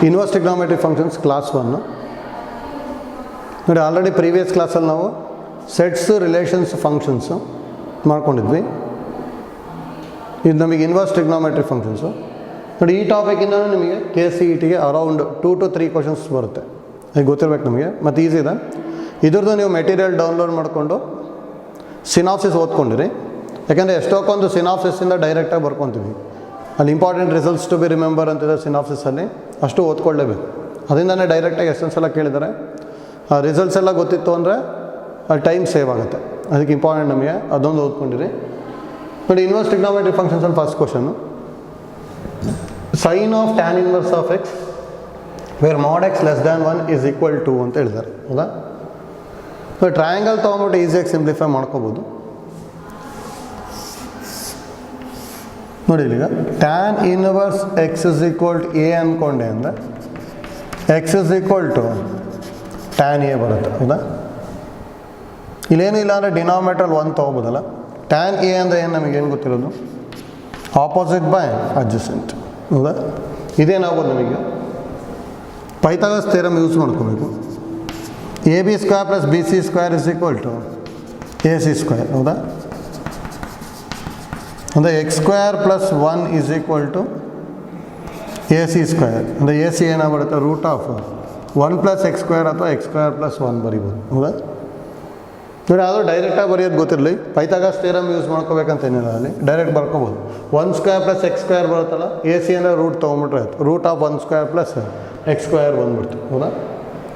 Inverse trigonometry functions class 1 ನೋಡಿ. Already previous ಕ್ಲಾಸಲ್ಲಿ ನಾವು ಸೆಟ್ಸ್ ರಿಲೇಷನ್ಸ್ ಫಂಕ್ಷನ್ಸು ಮಾಡ್ಕೊಂಡಿದ್ವಿ. ಇದು ನಮಗೆ ಇನ್ವರ್ಸ್ ಟ್ರಿಗ್ನೋಮೆಟ್ರಿ ಫಂಕ್ಷನ್ಸು ನೋಡಿ. ಈ ಟಾಪಿಕಿಂದ ನಿಮಗೆ KCETಗೆ ಅರೌಂಡ್ 2 to 3 ಕ್ವಶನ್ಸ್ ಬರುತ್ತೆ. ಅದು ಗೊತ್ತಿರ್ಬೇಕು ನಮಗೆ. ಮತ್ತು ಈಸಿ ಇದೆ. ಇದ್ರದ್ದು ನೀವು ಮೆಟೀರಿಯಲ್ ಡೌನ್ಲೋಡ್ ಮಾಡಿಕೊಂಡು ಸಿನಾಪ್ಸಿಸ್ ಓದ್ಕೊಂಡಿರಿ. ಯಾಕೆಂದರೆ ಎಷ್ಟೊಂದು ಸಿನಾಪ್ಸಿಸ್ಸಿಂದ ಡೈರೆಕ್ಟಾಗಿ ಬರ್ಕೊತೀವಿ. ಅಲ್ಲಿ important results to be remember ಅಂತಿದೆ ಸಿನಾಪ್ಸಿಸಲ್ಲಿ, ಅಷ್ಟು ಓದ್ಕೊಳ್ಳೇಬೇಕು. ಅದರಿಂದನೇ ಡೈರೆಕ್ಟಾಗಿ ಎಷ್ಟೊಂದು ಸಲ ಕೇಳಿದ್ದಾರೆ. ಆ ರಿಸಲ್ಟ್ಸ್ ಎಲ್ಲ ಗೊತ್ತಿತ್ತು ಅಂದರೆ ಅಲ್ಲಿ ಟೈಮ್ ಸೇವ್ ಆಗುತ್ತೆ. ಅದಕ್ಕೆ ಇಂಪಾರ್ಟೆಂಟ್ ನಮಗೆ ಅದೊಂದು ಓದ್ಕೊಂಡಿರಿ ನೋಡಿ. ಇನ್ವರ್ಸ್ ಟ್ರಿಗ್ನೋಮೆಟ್ರಿ ಫಂಕ್ಷನ್ಸಲ್ಲಿ first question, sine of tan inverse of x where mod x less than 1 is equal to ಅಂತ ಹೇಳಿದ್ದಾರೆ. ಹೌದಾ? ಟ್ರಯಾಂಗಲ್ ತೊಗೊಂಬಿಟ್ಟು ಈಸಿಯಾಗಿ ಸಿಂಪ್ಲಿಫೈ ಮಾಡ್ಕೋಬೋದು ನೋಡಿ. ಈಗ tan inverse x is equal to a ಅಂದ್ಕೊಂಡೆ ಅಂದರೆ x is equal to tan a ಬರುತ್ತೆ. ಹೌದಾ? ಇಲ್ಲೇನು ಇಲ್ಲ ಅಂದರೆ ಡಿನಾಮಿನೇಟರ್ 1 ತೊಗೋಬೋದಲ್ಲ. ಟ್ಯಾನ್ ಎ ಅಂದರೆ ಏನು ನಮಗೇನು ಗೊತ್ತಿರೋದು? Opposite by adjacent. ಹೌದಾ? ಇದೇನಾಗ್ಬೋದು ನಮಗೆ? ಪೈಥಾಗರಸ್ ಥಿಯರಮ್ ಯೂಸ್ ಮಾಡ್ಕೋಬೇಕು. AB² + BC² is equal to AC². ಹೌದಾ? ಅಂದರೆ x² + 1 is equal to AC². ಅಂದರೆ AC ಏನಾಗ್ಬಿಡುತ್ತೆ? ರೂಟ್ ಆಫ್ 1 + x² ಅಥವಾ x² + 1 ಬರಿಬೋದು. ಹೌದಾ? ನೋಡಿ, ಅದು ಡೈರೆಕ್ಟಾಗಿ ಬರೆಯೋದು ಗೊತ್ತಿರಲಿ. ಪೈಥಾಗರಸ್ ಥಿಯರಮ್ ಯೂಸ್ ಮಾಡ್ಕೋಬೇಕಂತ ಏನಿಲ್ಲ, ಅಲ್ಲಿ ಡೈರೆಕ್ಟ್ ಬರ್ಕೋಬೋದು. 1² + x² ಬರುತ್ತಲ್ಲ, AC ಅಂದರೆ ರೂಟ್ ತೊಗೊಂಬಿಟ್ರೆ ಆಯ್ತು. ರೂಟ್ ಆಫ್ 1² + x² ಬಂದ್ಬಿಡ್ತು. ಹೌದಾ?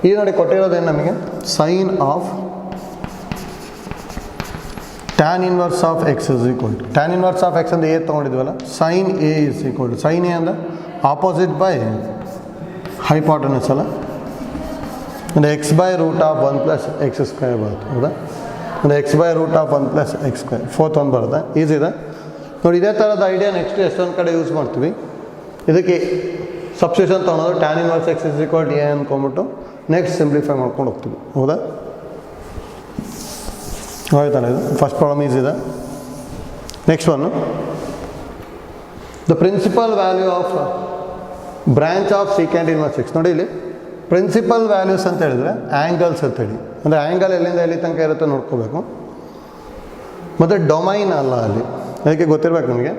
ಈಗ ನೋಡಿ ಕೊಟ್ಟಿರೋದೇನು ನಮಗೆ? Sine of tan inverse of x is equal to, tan inverse of x ಅಂದರೆ ಎ ತೊಗೊಂಡಿದ್ವಲ್ಲ, sine A is equal to, sine A ಅಂದರೆ ಆಪೋಸಿಟ್ ಬೈ ಹೈಪಾಟನಸ್ ಅಲ್ಲ, ಅಂದರೆ x/ರೂಟ್ ಆಫ್ 1 + x² ಬರುತ್ತೆ. ಹೌದಾ? ಅಂದರೆ x/ರೂಟ್ ಆಫ್ 1 + x². ಫೋರ್ತ್ ಒಂದು ಬರುತ್ತೆ. ಈಸಿ ಇದೆ ನೋಡಿ. ಇದೇ ಥರದ ಐಡಿಯಾ ನೆಕ್ಸ್ಟ್ ಎಷ್ಟೊಂದು ಕಡೆ ಯೂಸ್ ಮಾಡ್ತೀವಿ. ಇದಕ್ಕೆ ಸಬ್ಸ್ಟಿಟ್ಯೂಷನ್ ತೊಗೊಳೋದು, tan inverse x is equal to A ಅಂದ್ಕೊಂಬಿಟ್ಟು ನೆಕ್ಸ್ಟ್ ಸಿಂಪ್ಲಿಫೈ ಮಾಡ್ಕೊಂಡು ಹೋಗ್ತೀವಿ. ಹೌದಾ? ಆಯ್ತಲ್ಲ, ಇದು ಫಸ್ಟ್ ಪ್ರಾಬ್ಲಮ್ ಈಸಿ ಇದೆ. Next one, the principal value of branch of secant inverse x. ನೋಡಿ, ಇಲ್ಲಿ ಪ್ರಿನ್ಸಿಪಲ್ ವ್ಯಾಲ್ಯೂಸ್ ಅಂತ ಹೇಳಿದ್ರೆ ಆ್ಯಂಗಲ್ಸ್ ಅಂತೇಳಿ, ಅಂದರೆ ಆ್ಯಂಗಲ್ ಎಲ್ಲಿಂದ ಎಲ್ಲಿ ತನಕ ಇರುತ್ತೆ ನೋಡ್ಕೋಬೇಕು. ಮತ್ತು ಡೊಮೈನ್ ಅಲ್ಲ ಅಲ್ಲಿ, ಅದಕ್ಕೆ ಗೊತ್ತಿರಬೇಕು ನಮಗೆ.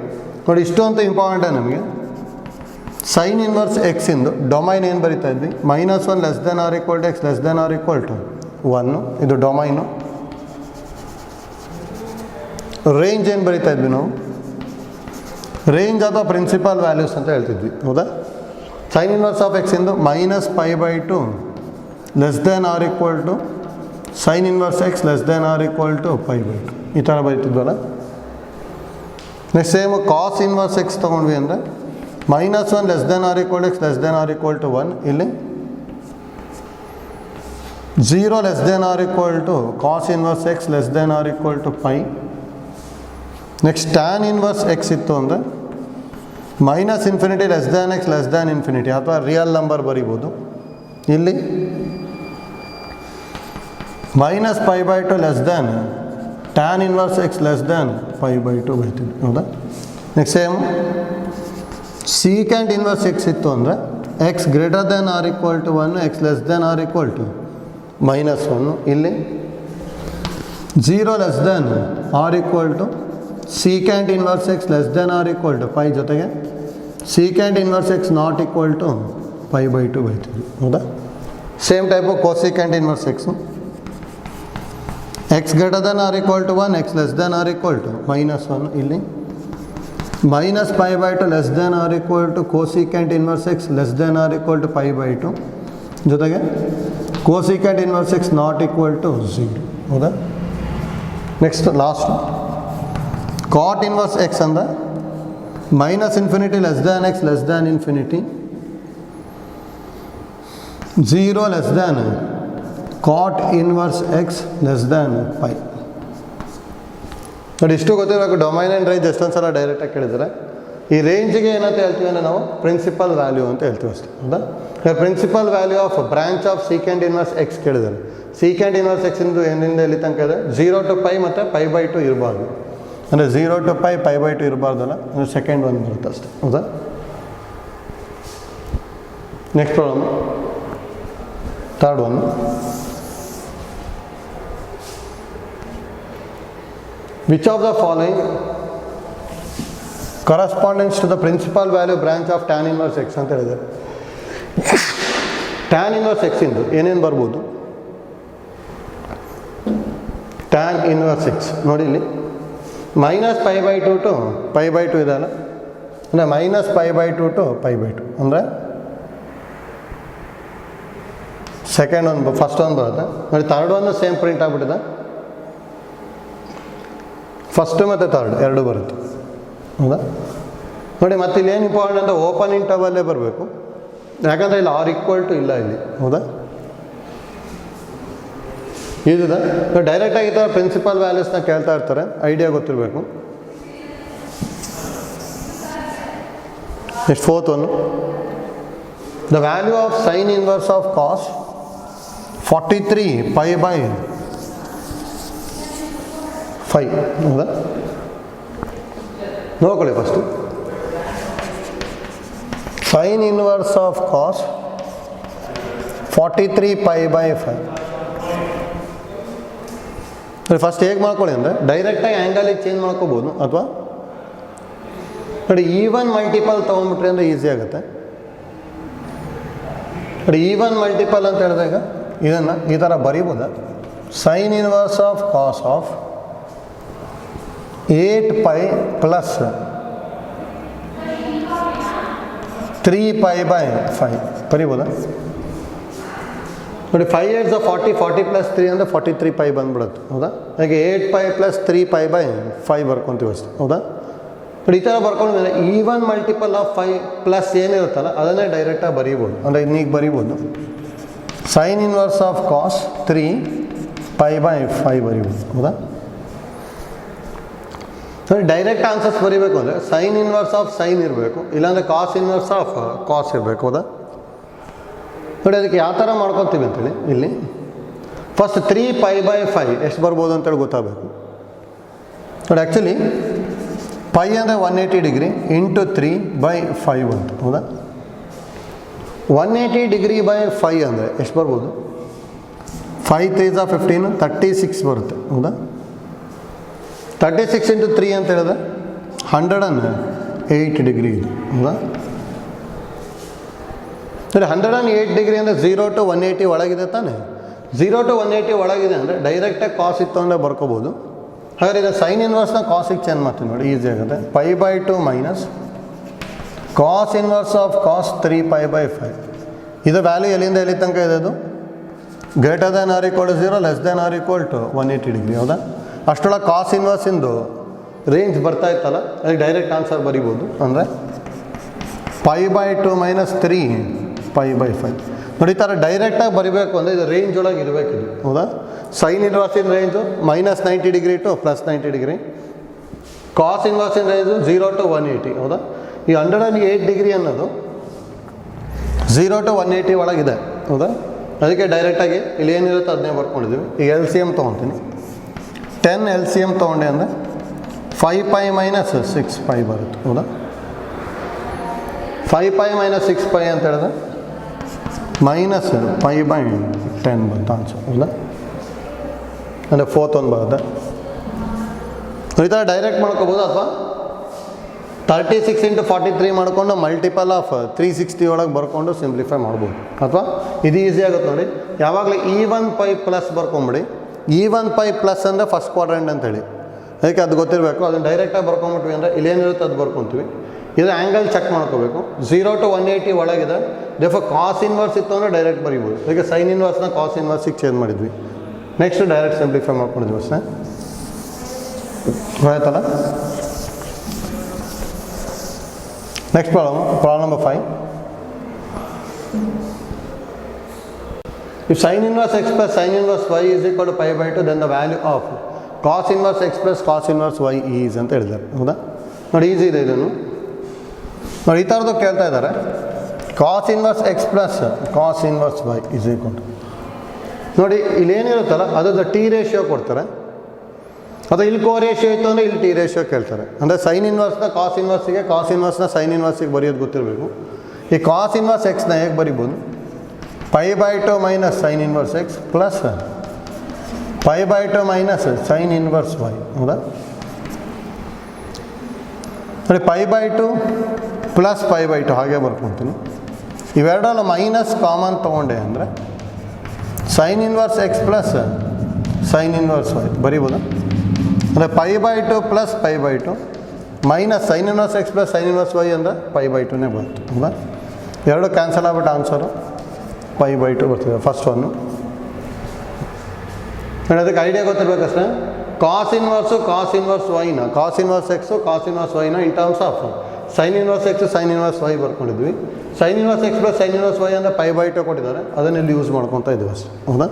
ನೋಡಿ, ಇಷ್ಟು ಅಂತ ಇಂಪಾರ್ಟೆಂಟೇ ನಮಗೆ. ಸೈನ್ ಇನ್ವರ್ಸ್ ಎಕ್ಸಿಂದು ಡೊಮೈನ್ ಏನು ಬರಿತಾ ಇದ್ವಿ? -1 less than or equal to x less than or equal to 1. ಇದು ಡೊಮೈನು. ರೇಂಜ್ ಏನು ಬರಿತಾ ಇದ್ವಿ ನಾವು? ರೇಂಜ್ ಅಥವಾ ಪ್ರಿನ್ಸಿಪಲ್ ವ್ಯಾಲ್ಯೂಸ್ ಅಂತ ಹೇಳ್ತಿದ್ವಿ. ಹೌದಾ? ಸೈನ್ ಇನ್ವರ್ಸ್ ಆಫ್ ಎಕ್ಸಿಂದು -π/2 less than or equal to sine inverse x less than or equal to π/2. ಈ ಥರ ಬರೀತಿದ್ವಲ್ಲ. Next same cos inverse x ತೊಗೊಂಡ್ವಿ ಅಂದರೆ -1 less than or equal to x less than or equal to 1. ಇಲ್ಲಿ 0 less than or equal to cos inverse x less than or equal to π. Next tan inverse x ಇತ್ತು ಅಂದರೆ -∞ less than x less than infinity, ಅಥವಾ real number ಬರಿಬೋದು. ಇಲ್ಲಿ -π/2 less than tan inverse x less than π/2 ಬರಿತೀವಿ. ಹೌದಾ? Next same secant inverse x ಇತ್ತು ಅಂದರೆ x greater than or equal to 1 x less than or equal to -1. ಇಲ್ಲಿ 0 less than or equal to secant inverse x less than or equal to π ಜೊತೆಗೆ secant inverse x not equal to π/2 ಬೈತೀವಿ. ಹೌದಾ? Same type ಕೋಸೀಕೆಂಟ್ inverse x x greater than or equal to 1 x less than or equal to -1. ಇಲ್ಲಿ -π/2 less than or equal to cosecant inverse x less than or equal to π/2 ಜೊತೆಗೆ cosecant inverse x not equal to 0. ಹೌದಾ? Next last cot inverse x ಅಂದರೆ -∞ less than x less than infinity, 0 less than cot inverse x less than π. ನೋಡಿ, ಇಷ್ಟು ಗೊತ್ತಿರಬೇಕು. Domain and range ಎಷ್ಟೊಂದು ಸಲ ಡೈರೆಕ್ಟಾಗಿ ಕೇಳಿದ್ದಾರೆ. ಈ ರೇಂಜ್ಗೆ ಏನಂತ ಹೇಳ್ತೀವಿ ಅಂದರೆ ನಾವು ಪ್ರಿನ್ಸಿಪಲ್ ವ್ಯಾಲ್ಯೂ ಅಂತ ಹೇಳ್ತೀವಿ ಅಷ್ಟೇ. ಹೌದಾ? Principal value of branch of secant inverse x ಕೇಳಿದ್ದಾರೆ. ಸೀಕೆಂಟ್ ಇನ್ವರ್ಸ್ ಎಕ್ಸಿಂದು ಏನಿಂದ ಎಲ್ಲಿ ತನಕ ಇದೆ? 0 to π ಮತ್ತು π/2 ಇರಬಾರ್ದು. ಅಂದರೆ 0 to π π/2 ಇರಬಾರ್ದಲ್ಲ, ಅಂದರೆ ಸೆಕೆಂಡ್ ಒಂದು ಬರುತ್ತೆ ಅಷ್ಟೇ. ಹೌದಾ? Next problem, third one. Which of the following correspondence to the principal value branch of tan inverse x ಅಂತ ಹೇಳಿದ್ದಾರೆ. ಟ್ಯಾನ್ ಇನ್ವರ್ಸ್ ಎಕ್ಸ್ ಇಂದು ಏನೇನು ಬರ್ಬೋದು? ಟ್ಯಾನ್ ಇನ್ವರ್ಸ್ ಎಕ್ಸ್ ನೋಡಿ ಇಲ್ಲಿ -π/2 ಟು π/2 ಇದಲ್ಲ, ಅಂದರೆ -π/2 ಟು π/2 ಅಂದರೆ ಸೆಕೆಂಡ್ ಒಂದು ಫಸ್ಟ್ ಒಂದು ಬರುತ್ತೆ ನೋಡಿ. ಥರ್ಡ್ ಒಂದು ಸೇಮ್ ಪ್ರಿಂಟ್ ಆಗಿಬಿಟ್ಟಿದೆ, ಫಸ್ಟು ಮತ್ತು ಥರ್ಡ್ ಎರಡು ಬರುತ್ತೆ, ಹೌದಾ ನೋಡಿ. ಮತ್ತು ಇಲ್ಲಿ ಏನು ಇಂಪಾರ್ಟೆಂಟ್ ಅಂತ ಓಪನ್ ಇಂಟರ್ವಲ್ಲೇ ಬರಬೇಕು, ಯಾಕಂದರೆ ಇಲ್ಲಿ r = ಇಲ್ಲ ಇಲ್ಲಿ, ಹೌದಾ. ಇದಿದೆ ಡೈರೆಕ್ಟಾಗಿ ಈ ಥರ ಪ್ರಿನ್ಸಿಪಲ್ ವ್ಯಾಲ್ಯೂಸ್ನ ಕೇಳ್ತಾ ಇರ್ತಾರೆ, ಐಡಿಯಾ ಗೊತ್ತಿರಬೇಕು. Next fourth one, the value of sine inverse of cos 43π/5, ಹೌದಾ. ನೋಡ್ಕೊಳ್ಳಿ first, sine inverse of cos 43π/5. First ಹೇಗೆ ಮಾಡ್ಕೊಳ್ಳಿ ಅಂದರೆ ಡೈರೆಕ್ಟಾಗಿ ಆ್ಯಂಗಲಿಗೆ ಚೇಂಜ್ ಮಾಡ್ಕೋಬೋದು, ಅಥವಾ ನೋಡಿ ಈವನ್ ಮಲ್ಟಿಪಲ್ ತೊಗೊಂಡ್ಬಿಟ್ರಿ ಅಂದರೆ ಈಸಿ ಆಗುತ್ತೆ. ನೋಡಿ ಈವನ್ ಮಲ್ಟಿಪಲ್ ಅಂತ ಹೇಳಿದಾಗ ಇದನ್ನು ಈ ಥರ ಬರೀಬೋದ, sine inverse of cos of 8π + 3π/5 ಬರೀಬೋದಾ ನೋಡಿ. 5 8 40, 40 + 3 ಅಂದರೆ 43π ಬಂದ್ಬಿಡುತ್ತೆ, ಹೌದಾ. ಹಾಗೆ 8π + 3π/5 ಬರ್ಕೊತೀವಿ ಅಷ್ಟೇ, ಹೌದಾ. ನೋಡಿ ಈ ಥರ ಬರ್ಕೊಂಡ್ಮೇಲೆ ಈವನ್ ಮಲ್ಟಿಪಲ್ ಆಫ್ 5 ಪ್ಲಸ್ ಏನಿರುತ್ತಲ್ಲ ಅದನ್ನೇ ಡೈರೆಕ್ಟಾಗಿ ಬರೀಬೋದು, ಅಂದರೆ ಇನ್ನೀಗ ಬರೀಬೋದು ಸೈನ್ ಇನ್ವರ್ಸ್ ಆಫ್ ಕಾಸ್ 3π/5 ಬರೀಬೋದು, ಹೌದಾ. ನೋಡಿ ಡೈರೆಕ್ಟ್ ಆನ್ಸರ್ಸ್ ಬರೀಬೇಕು ಅಂದರೆ ಸೈನ್ ಇನ್ವರ್ಸ್ ಆಫ್ ಸೈನ್ ಇರಬೇಕು, ಇಲ್ಲಾಂದರೆ ಕಾಸ್ ಇನ್ವರ್ಸ್ ಆಫ್ ಕಾಸ್ ಇರಬೇಕು, ಹೌದಾ. ನೋಡಿ ಅದಕ್ಕೆ ಯಾವ ಥರ ಮಾಡ್ಕೊತೀವಿ ಅಂತೇಳಿ ಇಲ್ಲಿ ಫಸ್ಟ್ 3π/5 ಎಷ್ಟು ಬರ್ಬೋದು ಅಂತೇಳಿ ಗೊತ್ತಾಗಬೇಕು. ನೋಡಿ ಆ್ಯಕ್ಚುಲಿ π ಅಂದರೆ 180 ಡಿಗ್ರಿ ಇಂಟು 3/5 ಅಂತ, ಹೌದಾ. 180 ಡಿಗ್ರಿ/5 ಅಂದರೆ ಎಷ್ಟು ಬರ್ಬೋದು? 5 3 15 36 ಬರುತ್ತೆ, ಹೌದಾ. 36 × 3 ಅಂತ ಹೇಳಿದ್ರೆ 108 ಡಿಗ್ರಿ ಇದೆ, ಹೌದಾ. ಸರಿ 108 ಡಿಗ್ರಿ ಅಂದರೆ 0 to 180 ಒಳಗಿದೆ ತಾನೇ. 0 to 180 ಒಳಗಿದೆ ಅಂದರೆ ಡೈರೆಕ್ಟಾಗಿ ಕಾಸ್ ಇತ್ತು ಅಂದರೆ ಬರ್ಕೋಬೋದು. ಹಾಗಾದ್ರೆ ಈಗ ಸೈನ್ ಇನ್ವರ್ಸ್ನ ಕಾಸಿಗೆ ಚೇಂಜ್ ಮಾಡ್ತೀವಿ ನೋಡಿ, ಈಸಿ ಆಗುತ್ತೆ. π/2 minus cos inverse of cos 3π/5. ಇದು ವ್ಯಾಲ್ಯೂ ಎಲ್ಲಿಂದ ಎಲ್ಲಿ ತನಕ ಇದೆ? ಅದು greater than or equal to 0, less than or equal to 180 degree, ಹೌದಾ. ಅಷ್ಟೊಳಗೆ ಕಾಸ್ ಇನ್ವರ್ಸಿಂದು ರೇಂಜ್ ಬರ್ತಾ ಇತ್ತಲ್ಲ, ಅದಕ್ಕೆ ಡೈರೆಕ್ಟ್ ಆನ್ಸರ್ ಬರಿಬೋದು. ಅಂದರೆ π/2 ಮೈನಸ್ 3π/5 ನೋಡಿ. ಈ ಥರ ಡೈರೆಕ್ಟಾಗಿ ಬರಿಬೇಕು ಅಂದರೆ ಇದು ರೇಂಜ್ ಒಳಗೆ ಇರಬೇಕಿದು, ಹೌದಾ. ಸೈನ್ ಇನ್ವರ್ಸಿನ range -90 degree to +90 degree, cos ಇನ್ವರ್ಸಿನ ರೇಂಜು 0 to 180, ಹೌದಾ. ಈ 108 ಡಿಗ್ರಿ ಅನ್ನೋದು 0 to 180 ಒಳಗಿದೆ, ಹೌದಾ. ಅದಕ್ಕೆ ಡೈರೆಕ್ಟಾಗಿ ಇಲ್ಲಿ ಏನಿರುತ್ತೆ ಅದನ್ನೇ ಬರ್ಕೊಂಡಿದ್ದೀವಿ. ಈಗ LCM ತೊಗೊತೀನಿ, 10 LCM ತೊಗೊಂಡೆ ಅಂದರೆ 5π - 6π ಬರುತ್ತೆ, ಹೌದಾ. 5π - 6π ಅಂತ ಹೇಳಿದ್ರೆ -π/10 ಬಂತು ಆನ್ಸರ್, ಹೌದಾ. ಅಂದರೆ ಫೋರ್ತ್ ಒಂದು ಬರುತ್ತೆ. ಈ ಥರ ಡೈರೆಕ್ಟ್ ಮಾಡ್ಕೋಬೋದು, ಅಥವಾ 36 × 43 ಮಾಡಿಕೊಂಡು ಮಲ್ಟಿಪಲ್ ಆಫ್ 360 ಒಳಗೆ ಬರ್ಕೊಂಡು ಸಿಂಪ್ಲಿಫೈ ಮಾಡ್ಬೋದು. ಅಥವಾ ಇದು ಈಸಿ ಆಗುತ್ತೆ ನೋಡಿ, ಯಾವಾಗಲೂ E1π ಪ್ಲಸ್ ಬರ್ಕೊಂಬಿಡಿ. E1π ಪ್ಲಸ್ ಅಂದರೆ ಫಸ್ಟ್ ಕ್ವಾಡ್ರೆಂಟ್ ಅಂತೇಳಿ, ಅದಕ್ಕೆ ಅದು ಗೊತ್ತಿರಬೇಕು. ಅದನ್ನು ಡೈರೆಕ್ಟಾಗಿ ಬರ್ಕೊಂಬಿಟ್ವಿ ಅಂದರೆ ಇಲ್ಲೇನಿರುತ್ತೆ ಅದು ಬರ್ಕೊತೀವಿ. ಇದು ಆ್ಯಂಗಲ್ ಚೆಕ್ ಮಾಡ್ಕೋಬೇಕು. 0 to 180 ಒಳಗಿದೆ, ದೇಫರ್ ಕಾಸ್ ಇನ್ವರ್ಸ್ ಇತ್ತು ಅಂದರೆ ಡೈರೆಕ್ಟ್ ಬರೀಬೋದು. ಅದಕ್ಕೆ ಸೈನ್ ಇನ್ವರ್ಸ್ನ ಕಾಸ್ ಇನ್ವರ್ಸಿಗೆ ಚೇಂಜ್ ಮಾಡಿದ್ವಿ. ನೆಕ್ಸ್ಟ್ ಡೈರೆಕ್ಟ್ ಸಿಂಪ್ಲಿಫೈ ಮಾಡ್ಕೊಂಡಿದ್ವಿ ಅಷ್ಟೇ, ಆಯ್ತಲ್ಲ. Next problem number 5. If sin inverse x plus sin inverse y is equal to π/2, then the value of cos inverse x plus cos inverse y is ಅಂತ ಹೇಳಿದ್ದಾರೆ, ಹೌದಾ. ನೋಡಿ easy ಇದೆ ಇದನ್ನು ನೋಡಿ. ಈ ಥರದ್ದು ಕೇಳ್ತಾ ಇದ್ದಾರೆ, cos inverse x plus cos inverse y is equal to ನೋಡಿ ಇಲ್ಲಿ ಏನಿರುತ್ತಲ್ಲ ಅದ್ರದ್ದು ಟಿ ರೇಷಿಯೋ ಕೊಡ್ತಾರೆ, ಅಥವಾ ಇಲ್ಲಿ ಕೋ ರೇಷಿಯೋ ಇತ್ತು ಅಂದರೆ ಇಲ್ಲಿ ಟಿ ರೇಷಿಯೋ ಕೇಳ್ತಾರೆ. ಅಂದರೆ ಸೈನ್ ಇನ್ವರ್ಸ್ನ ಕಾಸ್ ಇನ್ವರ್ಸಿಗೆ, ಕಾಸ್ ಇನ್ವರ್ಸ್ನ ಸೈನ್ ಇನ್ವರ್ಸಿಗೆ ಬರೆಯೋದು ಗೊತ್ತಿರಬೇಕು. ಈ ಕಾಸ್ ಇನ್ವರ್ಸ್ ಎಕ್ಸ್ನ ಹೇಗೆ ಬರಿಬೋದು? π/2 minus sine inverse x plus π/2 minus sine inverse y. ಹೌದಾ? ನೋಡಿ π/2 ಪ್ಲಸ್ π/2 ಹಾಗೆ ಬರ್ಕೊತೀನಿ. ಇವೆರಡಲ್ಲ ಮೈನಸ್ ಕಾಮನ್ ತೊಗೊಂಡೆ ಅಂದರೆ sine inverse x plus sine inverse y ಬರಿಬೋದಾ? ಅಂದರೆ π/2 plus π/2 minus sine inverse x plus sine inverse y ಅಂದರೆ π/2ನೇ ಬಂತು. ಹೌದಾ? ಎರಡು ಕ್ಯಾನ್ಸಲ್ ಆಗ್ಬಿಟ್ಟು ಆನ್ಸರು π/2 ಬರ್ತಿದೆ ಫಸ್ಟ್ ಒನ್ನು. ಅದಕ್ಕೆ ಐಡಿಯಾ ಗೊತ್ತಿರ್ಬೇಕಷ್ಟೇ. ಕಾಸ್ ಇನ್ವರ್ಸ್ ವೈನ cos inverse x cos inverse ವೈನ in terms of sine inverse x sine inverse y ಬರ್ಕೊಂಡಿದ್ವಿ. Sine inverse x plus sine inverse y ಅಂದರೆ π/2 ಕೊಟ್ಟಿದ್ದಾರೆ, ಅದನ್ನು ಇಲ್ಲಿ ಯೂಸ್ ಮಾಡ್ಕೊತಾ ಇದ್ದೀವಿ ಅಷ್ಟೇ. ಹೌದಾ?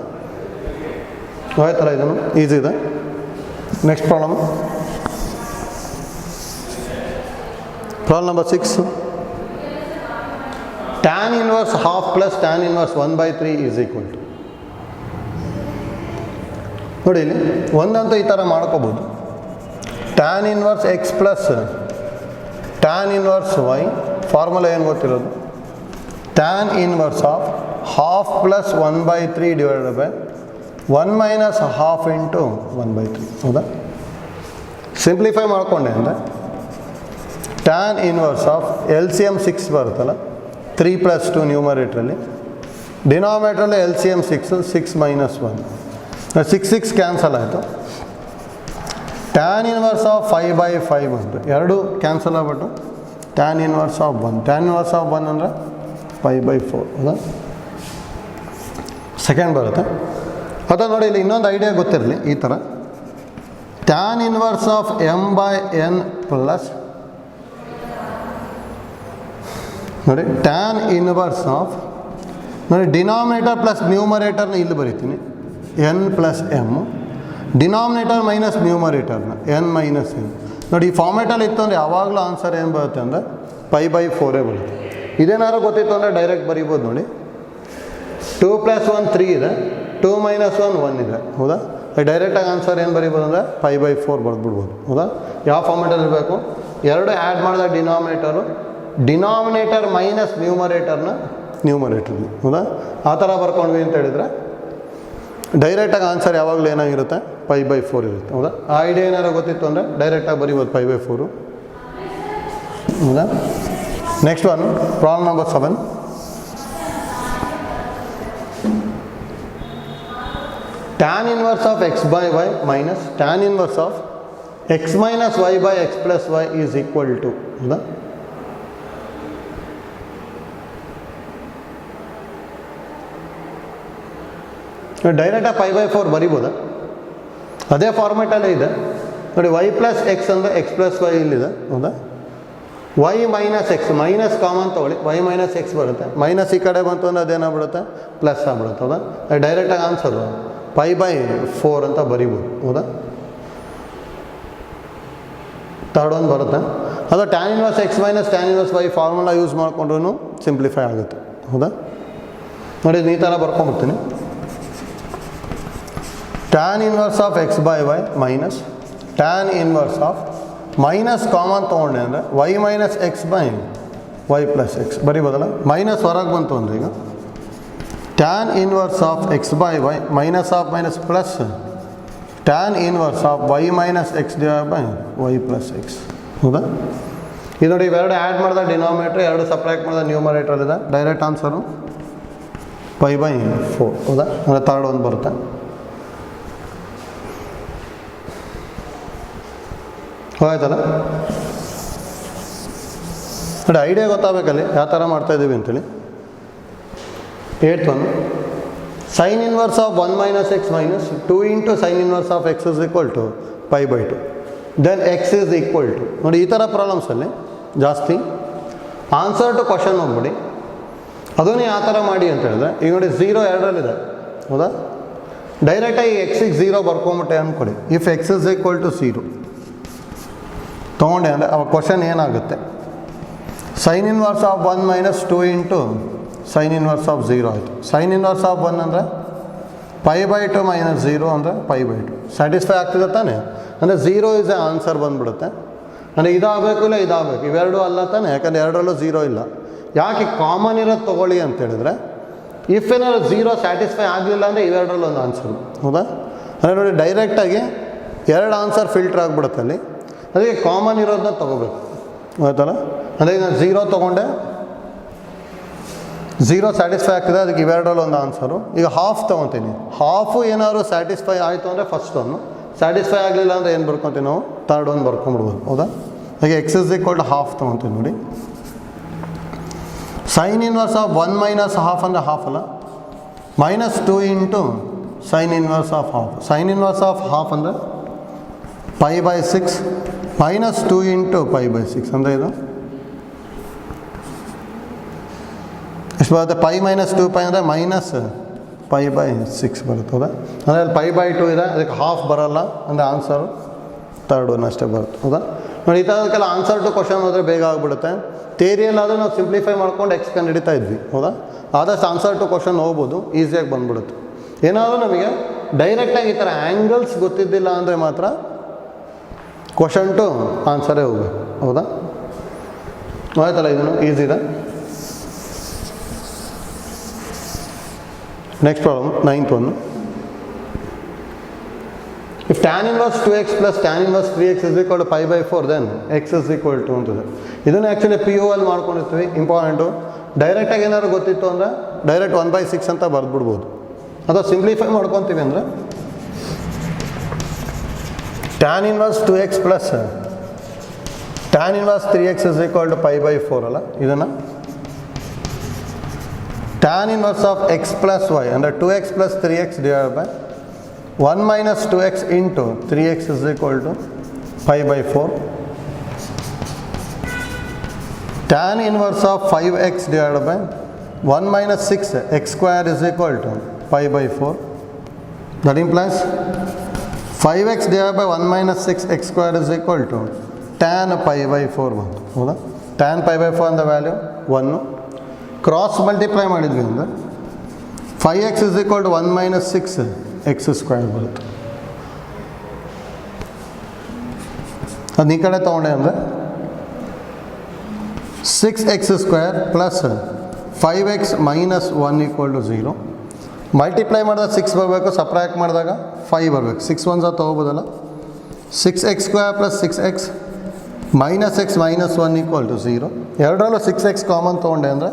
ಆಯ್ತಲ್ಲ, ಇದನ್ನು ಈಸಿ ಇದೆ. Next problem number 6. tan inverse half plus tan inverse 1/3 is equal to. ನೋಡಿ ಇಲ್ಲಿ ಒಂದಂತೂ ಈ ಥರ ಮಾಡ್ಕೋಬೋದು. tan inverse x plus tan inverse y formula ಏನು ಗೊತ್ತಿರೋದು? tan inverse of half plus 1/3 divided by 1 minus half into 1/3. ಹೌದಾ? ಸಿಂಪ್ಲಿಫೈ ಮಾಡಿಕೊಂಡೆ ಅಂದರೆ tan ಇನ್ವರ್ಸ್ ಆಫ್ LCM 6 ಬರುತ್ತಲ್ಲ, 3 + 2 ನ್ಯೂಮರೇಟ್ರಲ್ಲಿ, ಡಿನಾಮಿನೇಟ್ರಲ್ಲಿ LCM 6 ಮೈನಸ್ 1, 6 ಕ್ಯಾನ್ಸಲ್ ಆಯಿತು. tan ಇನ್ವರ್ಸ್ ಆಫ್ 5/5 ಬಂತು, ಎರಡು ಕ್ಯಾನ್ಸಲ್ ಆಗ್ಬಿಟ್ಟು tan ಇನ್ವರ್ಸ್ ಆಫ್ 1 ಅಂದರೆ 5/4. ಹೌದಾ? ಸೆಕೆಂಡ್ ಬರುತ್ತೆ. ಅಥವಾ ನೋಡಿ ಇಲ್ಲಿ ಇನ್ನೊಂದು ಐಡಿಯಾ ಗೊತ್ತಿರಲಿ ಈ ಥರ, tan inverse of m/n plus, ನೋಡಿ tan ಇನ್ವರ್ಸ್ ಆಫ್, ನೋಡಿ ಡಿನಾಮಿನೇಟರ್ ಪ್ಲಸ್ ನ್ಯೂಮರೇಟರ್ನ ಇಲ್ಲಿ ಬರಿತೀನಿ n plus m, denominator minus ನ್ಯೂಮರೇಟರ್ನ n ಮೈನಸ್ n. ನೋಡಿ ಈ ಫಾರ್ಮೇಟಲ್ಲಿ ಇತ್ತು ಅಂದರೆ ಯಾವಾಗಲೂ ಆನ್ಸರ್ ಏನು ಬರುತ್ತೆ ಅಂದರೆ 5/4 ಬರುತ್ತೆ. ಇದೇನಾದ್ರು ಗೊತ್ತಿತ್ತು ಅಂದರೆ ಡೈರೆಕ್ಟ್ ಬರಿಬೋದು. ನೋಡಿ 2 + 1 3 ಇದೆ, 2 - 1 1 ಇದೆ. ಹೌದಾ? ಡೈರೆಕ್ಟಾಗಿ ಆನ್ಸರ್ ಏನು ಬರಿಬೋದು ಅಂದರೆ 5/4 ಬರೆದ್ಬಿಡ್ಬೋದು. ಹೌದಾ? ಯಾವ ಫಾರ್ಮೇಟಲ್ಲಿ ಇರಬೇಕು? ಎರಡು ಆ್ಯಡ್ ಮಾಡಿದ ಡಿನಾಮಿನೇಟರ್ ಮೈನಸ್ ನ್ಯೂಮರೇಟರ್ಲಿ. ಹೌದಾ? ಆ ಥರ ಬರ್ಕೊಂಡ್ವಿ ಅಂತ ಹೇಳಿದರೆ ಡೈರೆಕ್ಟಾಗಿ ಆನ್ಸರ್ ಯಾವಾಗಲೂ ಏನಾಗಿರುತ್ತೆ? 5/4 ಇರುತ್ತೆ. ಹೌದಾ? ಆ ಐಡಿಯಾ ಏನಾರು ಗೊತ್ತಿತ್ತು ಅಂದರೆ ಡೈರೆಕ್ಟಾಗಿ ಬರಿಬೋದು 5/4. ಹೌದಾ? Next one problem number 7. tan inverse of x/y minus tan inverse of x minus y/x plus y is equal to. ಹೌದಾ? ಡೈರೆಕ್ಟಾಗಿ 5/4 ಬರಿಬೋದಾ? ಅದೇ ಫಾರ್ಮೇಟಲ್ಲೇ ಇದೆ. ನೋಡಿ y ಪ್ಲಸ್ ಎಕ್ಸ್ ಅಂದರೆ x ಪ್ಲಸ್ y ಇಲ್ಲಿದೆ. ಹೌದಾ? y minus x, minus common ತೊಗೊಳ್ಳಿ, y ಮೈನಸ್ ಎಕ್ಸ್ ಬರುತ್ತೆ, ಮೈನಸ್ ಈ ಕಡೆ ಬಂತು ಅಂದರೆ ಅದೇನಾಗ್ಬಿಡುತ್ತೆ? ಪ್ಲಸ್ ಆಗ್ಬಿಡುತ್ತೆ. ಹೌದಾ? ಡೈರೆಕ್ಟಾಗಿ ಆನ್ಸರು 5/4 ಅಂತ ಬರಿಬೋದು. ಹೌದಾ? ಥರ್ಡ್ ಒಂದು ಬರುತ್ತೆ, ಅದು tan inverse x minus tan inverse y formula use ಮಾಡಿಕೊಂಡ್ರೂ ಸಿಂಪ್ಲಿಫೈ ಆಗುತ್ತೆ. ಹೌದಾ? ನೋಡಿ ಈ ಥರ ಬರ್ಕೊಂಡ್ಬಿಡ್ತೀನಿ. tan inverse of x/y minus tan inverse of, minus common ತೊಗೊಂಡೆ ಅಂದರೆ y minus x/y plus x ಬರಿಬೋದಲ್ಲ. ಮೈನಸ್ ಹೊರಗೆ ಬಂತು ಅಂದರೆ ಈಗ tan inverse of x/y minus of minus plus tan inverse of y minus x / y plus x. ಹೌದಾ? ಇದು ನೋಡಿ ಇವೆರಡು ಆ್ಯಡ್ ಮಾಡಿದ ಡಿನಾಮಿನೇಟ್ರ್, ಎರಡು ಸಪ್ರೇಟ್ ಮಾಡಿದ ನ್ಯೂಮರೇಟರ್ ಇದೆ. Direct answer 5/4. ಹೌದಾ? ಅಂದರೆ ಥರ್ಡ್ ಒಂದು ಬರುತ್ತೆ. ಆಯ್ತಲ್ಲ? ನೋಡಿ ಐಡಿಯಾ ಗೊತ್ತಾಗಬೇಕಲ್ಲಿ ಯಾವ ಥರ ಮಾಡ್ತಾಯಿದ್ದೀವಿ ಅಂತೇಳಿ. 8th one, sin inverse of 1 minus x minus 2 into sin inverse of x is equal to π/2. Then x is equal to, ನೋಡಿ ಈ ಥರ ಪ್ರಾಬ್ಲಮ್ಸಲ್ಲಿ ಜಾಸ್ತಿ ಆನ್ಸರ್ ಟು ಕ್ವಶನ್ ಹೋಗ್ಬಿಡಿ, ಅದನ್ನೇ ಆ ಥರ ಮಾಡಿ ಅಂತ ಹೇಳಿದ್ರೆ. ಈಗ ನೋಡಿ 0 ಎರಡರಲ್ಲಿದೆ. ಹೌದಾ? ಡೈರೆಕ್ಟಾಗಿ ಎಕ್ಸಿಗೆ 0 ಬರ್ಕೊಂಬಿಟ್ಟೆ ಅಂದ್ಕೊಡಿ. If x is equal to 0 ತೊಗೊಂಡೆ ಅಂದರೆ ಅವಾಗ ಕ್ವಶನ್ ಏನಾಗುತ್ತೆ? sin inverse of 1 minus 2 into sin inverse of 0 ಆಯಿತು. sin inverse of 1 ಅಂದರೆ π/2 ಮೈನಸ್ 0 ಅಂದರೆ π/2. ಸ್ಯಾಟಿಸ್ಫೈ ಆಗ್ತಿದೆ ತಾನೆ? ಅಂದರೆ 0 ಇಸ್ ಎ ಆನ್ಸರ್ ಬಂದುಬಿಡುತ್ತೆ. ಅಂದರೆ ಇದಾಗಬೇಕು ಇಲ್ಲ ಇದಾಗಬೇಕು, ಇವೆರಡೂ ಅಲ್ಲ ತಾನೆ, ಯಾಕಂದರೆ ಎರಡರಲ್ಲೂ 0 ಇಲ್ಲ. ಯಾಕೆ ಕಾಮನ್ ಇರೋದು ತೊಗೊಳ್ಳಿ ಅಂತ ಹೇಳಿದ್ರೆ ಇಫ್ ಏನಾದ್ರು 0 ಸ್ಯಾಟಿಸ್ಫೈ ಆಗಲಿಲ್ಲ ಅಂದರೆ ಇವೆರಡರಲ್ಲಿ ಒಂದು ಆನ್ಸರು, ಹೌದಾ? ಅಂದರೆ ನೋಡಿ ಡೈರೆಕ್ಟಾಗಿ 2 ಆನ್ಸರ್ ಫಿಲ್ಟ್ರ್ ಆಗಿಬಿಡುತ್ತೆ ಅಲ್ಲಿ. ಅದಕ್ಕೆ ಕಾಮನ್ ಇರೋದನ್ನ ತೊಗೋಬೇಕು, ಆಯ್ತಲ್ಲ? ಅಂದರೆ ನಾನು 0 ತೊಗೊಂಡೆ, 0 ಸ್ಯಾಟಿಸ್ಫೈ ಆಗ್ತಿದೆ, ಅದಕ್ಕೆ ಇವೆರಡರಲ್ಲಿ ಒಂದು ಆನ್ಸರು. ಈಗ ಹಾಫ್ ತೊಗೊತೀನಿ, ಹಾಫು ಏನಾದ್ರು ಸ್ಯಾಟಿಸ್ಫೈ ಆಯಿತು ಅಂದರೆ ಫಸ್ಟ್ ಒನ್ನು, ಸ್ಯಾಟಿಸ್ಫೈ ಆಗಲಿಲ್ಲ ಅಂದರೆ ಏನು ಬರ್ಕೊತೀವಿ ನಾವು? ಥರ್ಡ್ ಒನ್ ಬರ್ಕೊಂಡ್ಬಿಡ್ಬೋದು, ಹೌದಾ? ಹಾಗೆ x = ಹಾಫ್ ತೊಗೊತೀವಿ ನೋಡಿ. ಸೈನ್ ಇನ್ವರ್ಸ್ ಆಫ್ 1 - ಹಾಫ್ ಅಂದರೆ ಹಾಫ್ ಅಲ್ಲ, -2 × sign inverse of half. Sign inverse of half ಅಂದರೆ π/6 -2 × π/6 ಅಂದರೆ ಇದು ಎಷ್ಟು ಬರುತ್ತೆ? π - 2π ಅಂದರೆ -π/6 ಬರುತ್ತೆ, ಹೌದಾ? ಅಂದರೆ ಅಲ್ಲಿ π/2 ಇದೆ, ಅದಕ್ಕೆ ಹಾಫ್ ಬರೋಲ್ಲ, ಅಂದರೆ ಆನ್ಸರು ಥರ್ಡ್ ಒನ್ ಅಷ್ಟೇ ಬರುತ್ತೆ, ಹೌದಾ? ನೋಡಿ ಈ ಥರದಕ್ಕೆಲ್ಲ ಆನ್ಸರ್ ಟು ಕ್ವಶನ್ ಹೋದರೆ ಬೇಗ ಆಗಿಬಿಡುತ್ತೆ. ಥಿಯರಿಯಲ್ಲಾದರೂ ನಾವು ಸಿಂಪ್ಲಿಫೈ ಮಾಡ್ಕೊಂಡು ಎಕ್ಸ್ ಕಂಡುಹಿಡಿತಾ ಇದ್ವಿ, ಹೌದಾ? ಆದಷ್ಟು ಆನ್ಸರ್ ಟು ಕ್ವಶನ್ ಹೋಗ್ಬೋದು, ಈಸಿಯಾಗಿ ಬಂದ್ಬಿಡುತ್ತೆ. ಏನಾದರೂ ನಮಗೆ ಡೈರೆಕ್ಟಾಗಿ ಈ ಥರ ಆ್ಯಂಗಲ್ಸ್ ಗೊತ್ತಿದ್ದಿಲ್ಲ ಅಂದರೆ ಮಾತ್ರ ಕ್ವಶನ್ ಟು ಆನ್ಸರೇ ಹೋಗ್ಬೇಕು, ಹೌದಾ? ಆಯ್ತಲ್ಲ, ಇದನ್ನು ಈಸಿ ಇದೆ. Next problem 9th one. If tan inverse 2x plus tan inverse 3x is equal to π/4, then x is equal to ಅಂತಿದೆ. ಇದನ್ನು ಆ್ಯಕ್ಚುಲಿ PU ಅಲ್ಲಿ ಮಾಡ್ಕೊಂಡಿರ್ತೀವಿ, ಇಂಪಾರ್ಟೆಂಟು. ಡೈರೆಕ್ಟಾಗಿ ಏನಾದ್ರು ಗೊತ್ತಿತ್ತು ಅಂದರೆ ಡೈರೆಕ್ಟ್ 1/6 ಅಂತ ಬರೆದ್ಬಿಡ್ಬೋದು. ಅಥವಾ ಸಿಂಪ್ಲಿಫೈ ಮಾಡ್ಕೊತೀವಿ ಅಂದರೆ tan inverse 2x plus tan inverse 3x is equal to π/4 ಅಲ್ಲ, ಇದನ್ನು tan inverse of x plus y ಅಂದರೆ 2x plus 3x divided by 1 - 2x into 3x is equal to π/4. Tan inverse of 5x divided by 1 - 6x square is equal to π/4. That implies 5x divided by 1 - 6x square is equal to tan π/4 ಬಂತು, ಹೌದಾ? tan π/4 ಅಂದ value 1. Cross multiply ಮಾಡಿದ್ವಿ ಅಂದರೆ 5x is equal to 1 - 6x square ಬರುತ್ತೆ. ಅದು ಈ ಕಡೆ ತೊಗೊಂಡೆ ಅಂದರೆ 6x square plus 5x - 1 = 0. Multiply ಮಾಡಿದಾಗ 6 ಬರಬೇಕು, ಸಪ್ರಾಕ್ಟ್ ಮಾಡಿದಾಗ 5 ಬರಬೇಕು. 6 1 ತೊಗೋಬೋದಲ್ಲ. 6x square plus 6x - x - 1 = 0. ಎರಡರಲ್ಲೂ 6x ಕಾಮನ್ ತೊಗೊಂಡೆ ಅಂದರೆ